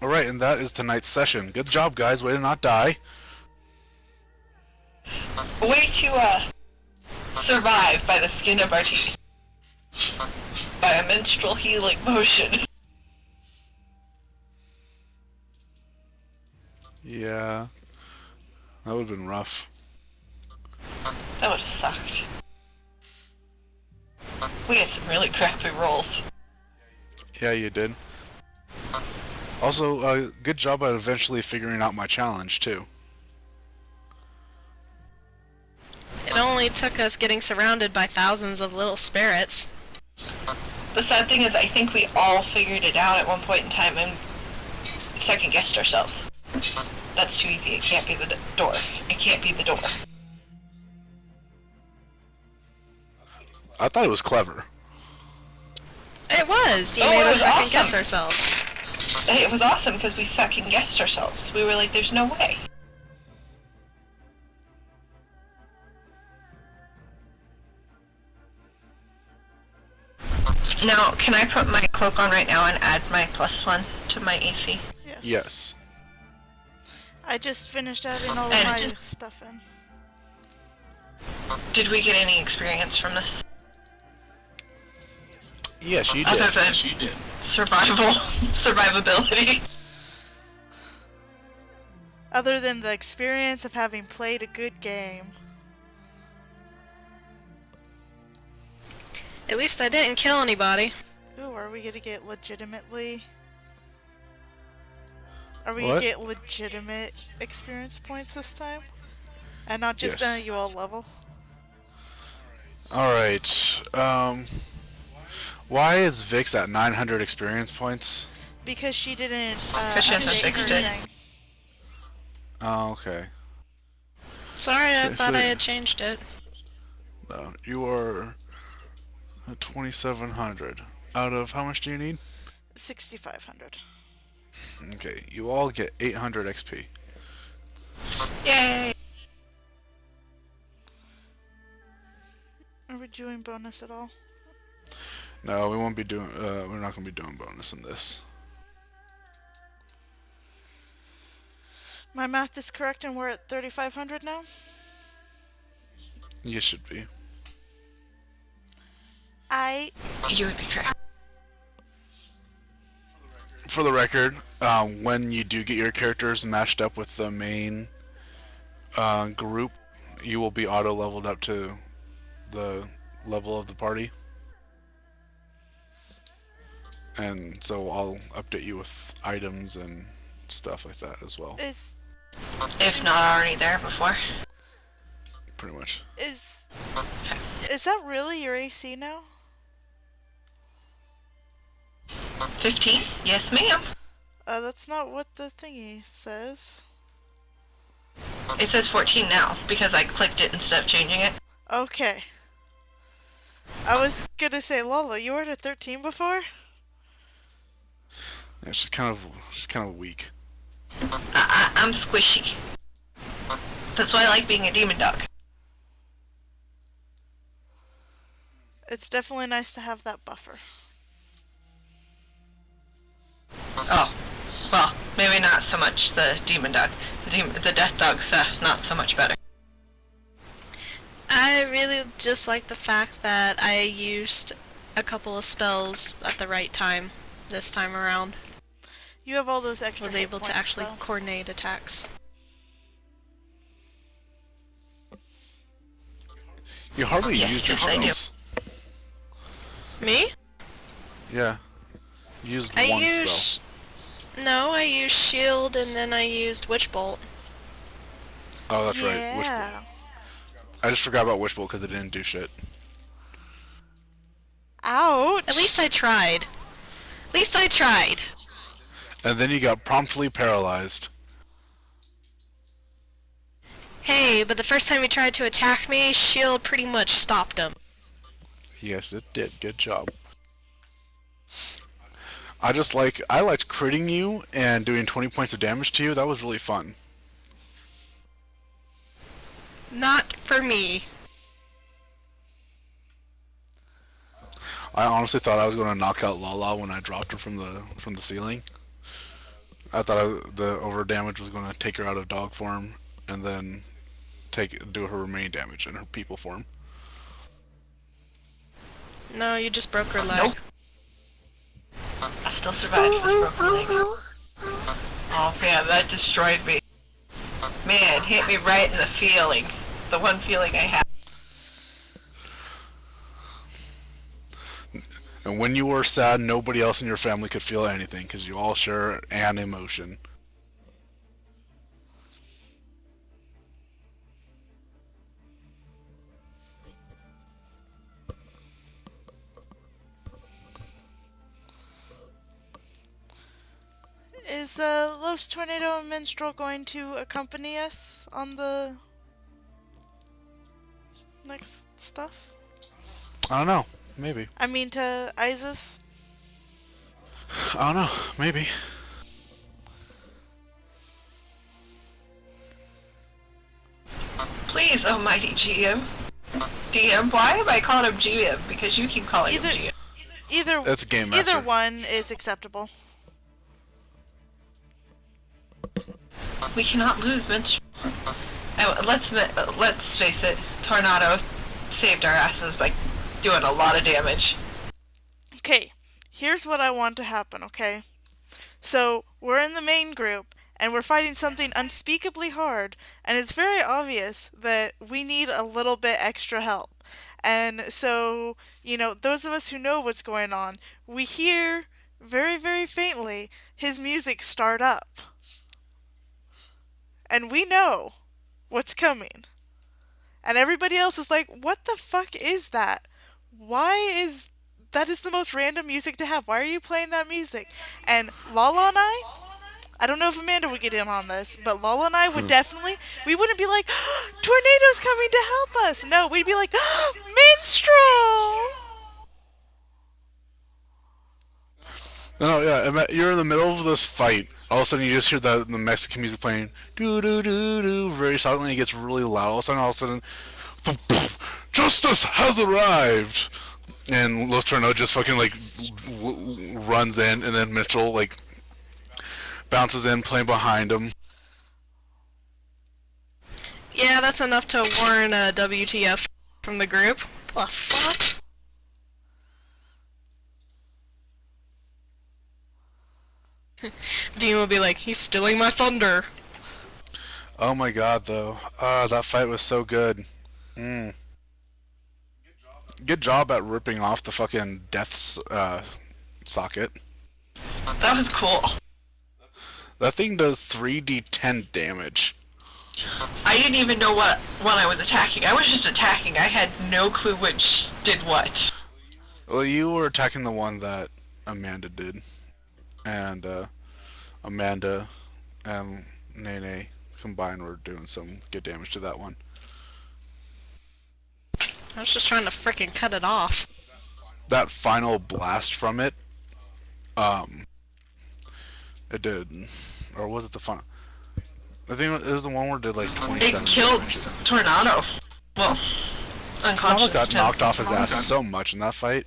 Alright, and that is tonight's session. Good job, guys. Way to not die. Way to survive by the skin of our teeth. By a menstrual healing motion. Yeah. That would have been rough. That would have sucked. We had some really crappy rolls. Yeah, you did. Also, good job at eventually figuring out my challenge, too. It only took us getting surrounded by thousands of little spirits. The sad thing is I think we all figured it out at one point in time and second-guessed ourselves. That's too easy. It can't be the door. It can't be the door. I thought it was clever. It was! You Oh, made it us was second guess awesome. ourselves. It was awesome because we second-guessed ourselves. We were like, there's no way. Now, can I put my cloak on right now and add my +1 to my AC? Yes. Yes. I just finished adding all of And- my stuff in. Did we get any experience from this? Yes, you Other did. than survivability. Other than the experience of having played a good game. At least I didn't kill anybody. Ooh, are we gonna get legitimately... Are we What? gonna get legitimate experience points this time? And not just Yes. a UL level? Alright, why is Vix at 900 experience points? Because she didn't, Because she hasn't update fixed her it. thing. Oh, okay. Sorry, I Okay, thought so- I had changed it. No, you are at 2,700. Out of how much do you need? 6,500. Okay, you all get 800 XP. Yay! Are we doing bonus at all? No, we won't be doing. We're not gonna be doing bonus in this. My math is correct and we're at 3,500 now? You should be. You would be correct. For the record, when you do get your characters matched up with the main group, you will be auto leveled up to the level of the party. And so I'll update you with items and stuff like that as well. Is If not already there before. Pretty much. is that really your AC now? 15? Yes, ma'am. That's not what the thingy says. It says 14 now because I clicked it instead of changing it. Okay. I was gonna say, Lola, you were at 13 before? Yeah, she's kind of weak. I'm squishy. That's why I like being a demon dog. It's definitely nice to have that buffer. Oh, well, maybe not so much the demon dog. The death dog's not so much better. I really just like the fact that I used a couple of spells at the right time this time around. You have all those extra Was hit able to points, actually though. coordinate attacks. You hardly Yes, used your yes, I do. spells. Me? Yeah. You used I one used... spell. No, I used shield and then I used witch bolt. Oh, that's right. Yeah. Wishbolt. I just forgot about Wishbolt because it didn't do shit. Ouch! At least I tried. At least I tried. And then you got promptly paralyzed. Hey, but the first time he tried to attack me, shield pretty much stopped him. Yes, it did. Good job. I liked critting you and doing 20 points of damage to you. That was really fun. Not for me. I honestly thought I was going to knock out Lala when I dropped her from the ceiling. I thought the over damage was going to take her out of dog form and then do her remaining damage in her people form. No, you just broke her leg. Nope. I still survived this broken leg. Oh man, that destroyed me. Man, hit me right in the feeling. The one feeling I have. And when you were sad, nobody else in your family could feel anything because you all share an emotion. Is Los Tornado and Minstrel going to accompany us on the next stuff? I don't know. Maybe. I mean, to Isis? I don't know. Maybe. Please, almighty GM. DM, why am I calling him GM? Because you keep calling him GM. That's Game Master. Either one is acceptable. We cannot lose, Minstrel. And let's face it, Tornado saved our asses by doing a lot of damage. Okay, here's what I want to happen, okay? So, we're in the main group, and we're fighting something unspeakably hard, and it's very obvious that we need a little bit extra help. And so, you know, those of us who know what's going on, we hear, very, very faintly, his music start up. And we know what's coming. And everybody else is like, what the fuck is that? That is the most random music to have. Why are you playing that music? And Lala and I don't know if Amanda would get in on this, but Lala and I would definitely, we wouldn't be like, Tornado's coming to help us. No, we'd be like, Minstrel! No, yeah, you're in the middle of this fight. All of a sudden, you just hear the Mexican music playing, doo doo doo doo, very silently. It gets really loud. All of a sudden, justice has arrived, and Los Tornado just fucking like runs in, and then Mitchell like bounces in, playing behind him. Yeah, that's enough to warn WTF from the group. The fuck? Dean will be like, he's stealing my thunder. Oh my god, though. That fight was so good. Good job at ripping off the fucking death socket. That was cool. That thing does 3d10 damage. I didn't even know what I was attacking. I was just attacking. I had no clue which did what. Well, you were attacking the one that Amanda did. And Amanda and Nene combined were doing some good damage to that one. I was just trying to frickin' cut it off. That final blast from it, it did, or was it the final? I think it was the one where it did like 27 It killed damage. Tornado. Well, unconscious. Tornado got too. knocked off his ass so much in that fight.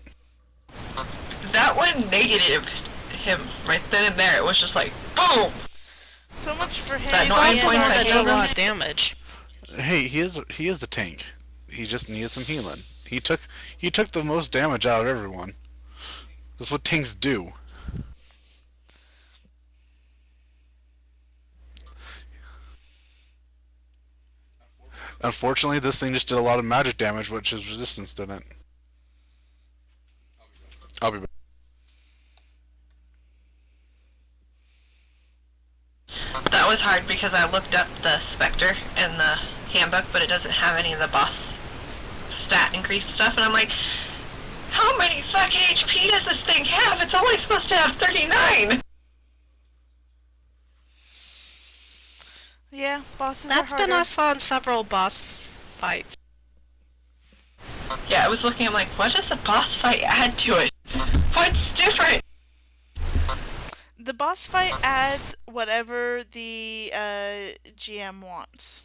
That one negative him right then and there. It was just like, boom! So much for him. That He's noise also the point one I that gave did a him. lot of damage. Hey, he is the tank. He just needed some healing. He took the most damage out of everyone. That's what tanks do. Unfortunately, this thing just did a lot of magic damage, which his resistance didn't. I'll be back. That was hard because I looked up the Spectre in the handbook, but it doesn't have any of the boss stat increase stuff, and I'm like, how many fucking HP does this thing have? It's only supposed to have 39! Yeah, bosses That's are been harder. us on several boss fights. Yeah, I was looking, I'm like, what does a boss fight add to it? What's different? The boss fight adds whatever the GM wants.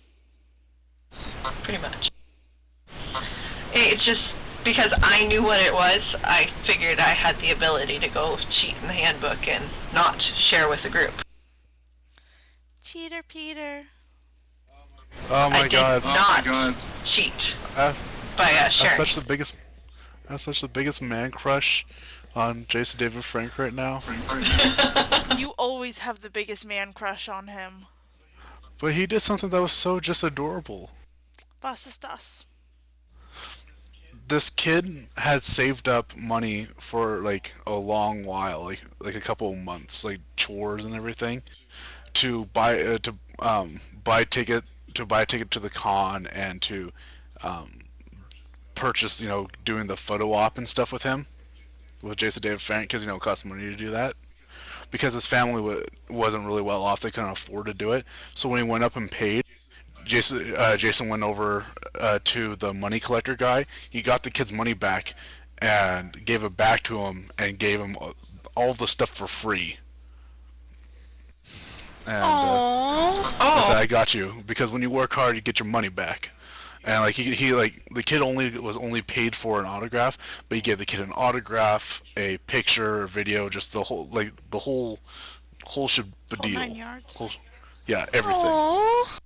Pretty much. It's just because I knew what it was, I figured I had the ability to go cheat in the handbook and not share with the group. Cheater Peter. Oh my I did god. not cheat Uh, by That's sharing. such the biggest man crush on Jason David Frank right now. You always have the biggest man crush on him. But he did something that was so just adorable. Was ist das? This kid had saved up money for like a long while, like a couple of months, like chores and everything, to buy ticket buy a ticket to the con and to purchase, doing the photo op and stuff with Jason David Frank, because it costs money to do that. Because his family wasn't really well off, they couldn't afford to do it. So when he went up and paid, Jason went over to the money collector guy. He got the kid's money back and gave it back to him and gave him all the stuff for free. And Aww. I said, Oh, I got you, because when you work hard, you get your money back. And like he like the kid was only paid for an autograph, but he gave the kid an autograph, a picture, a video, just the whole whole Whole deal. 9 yards. Yeah, everything. Aww.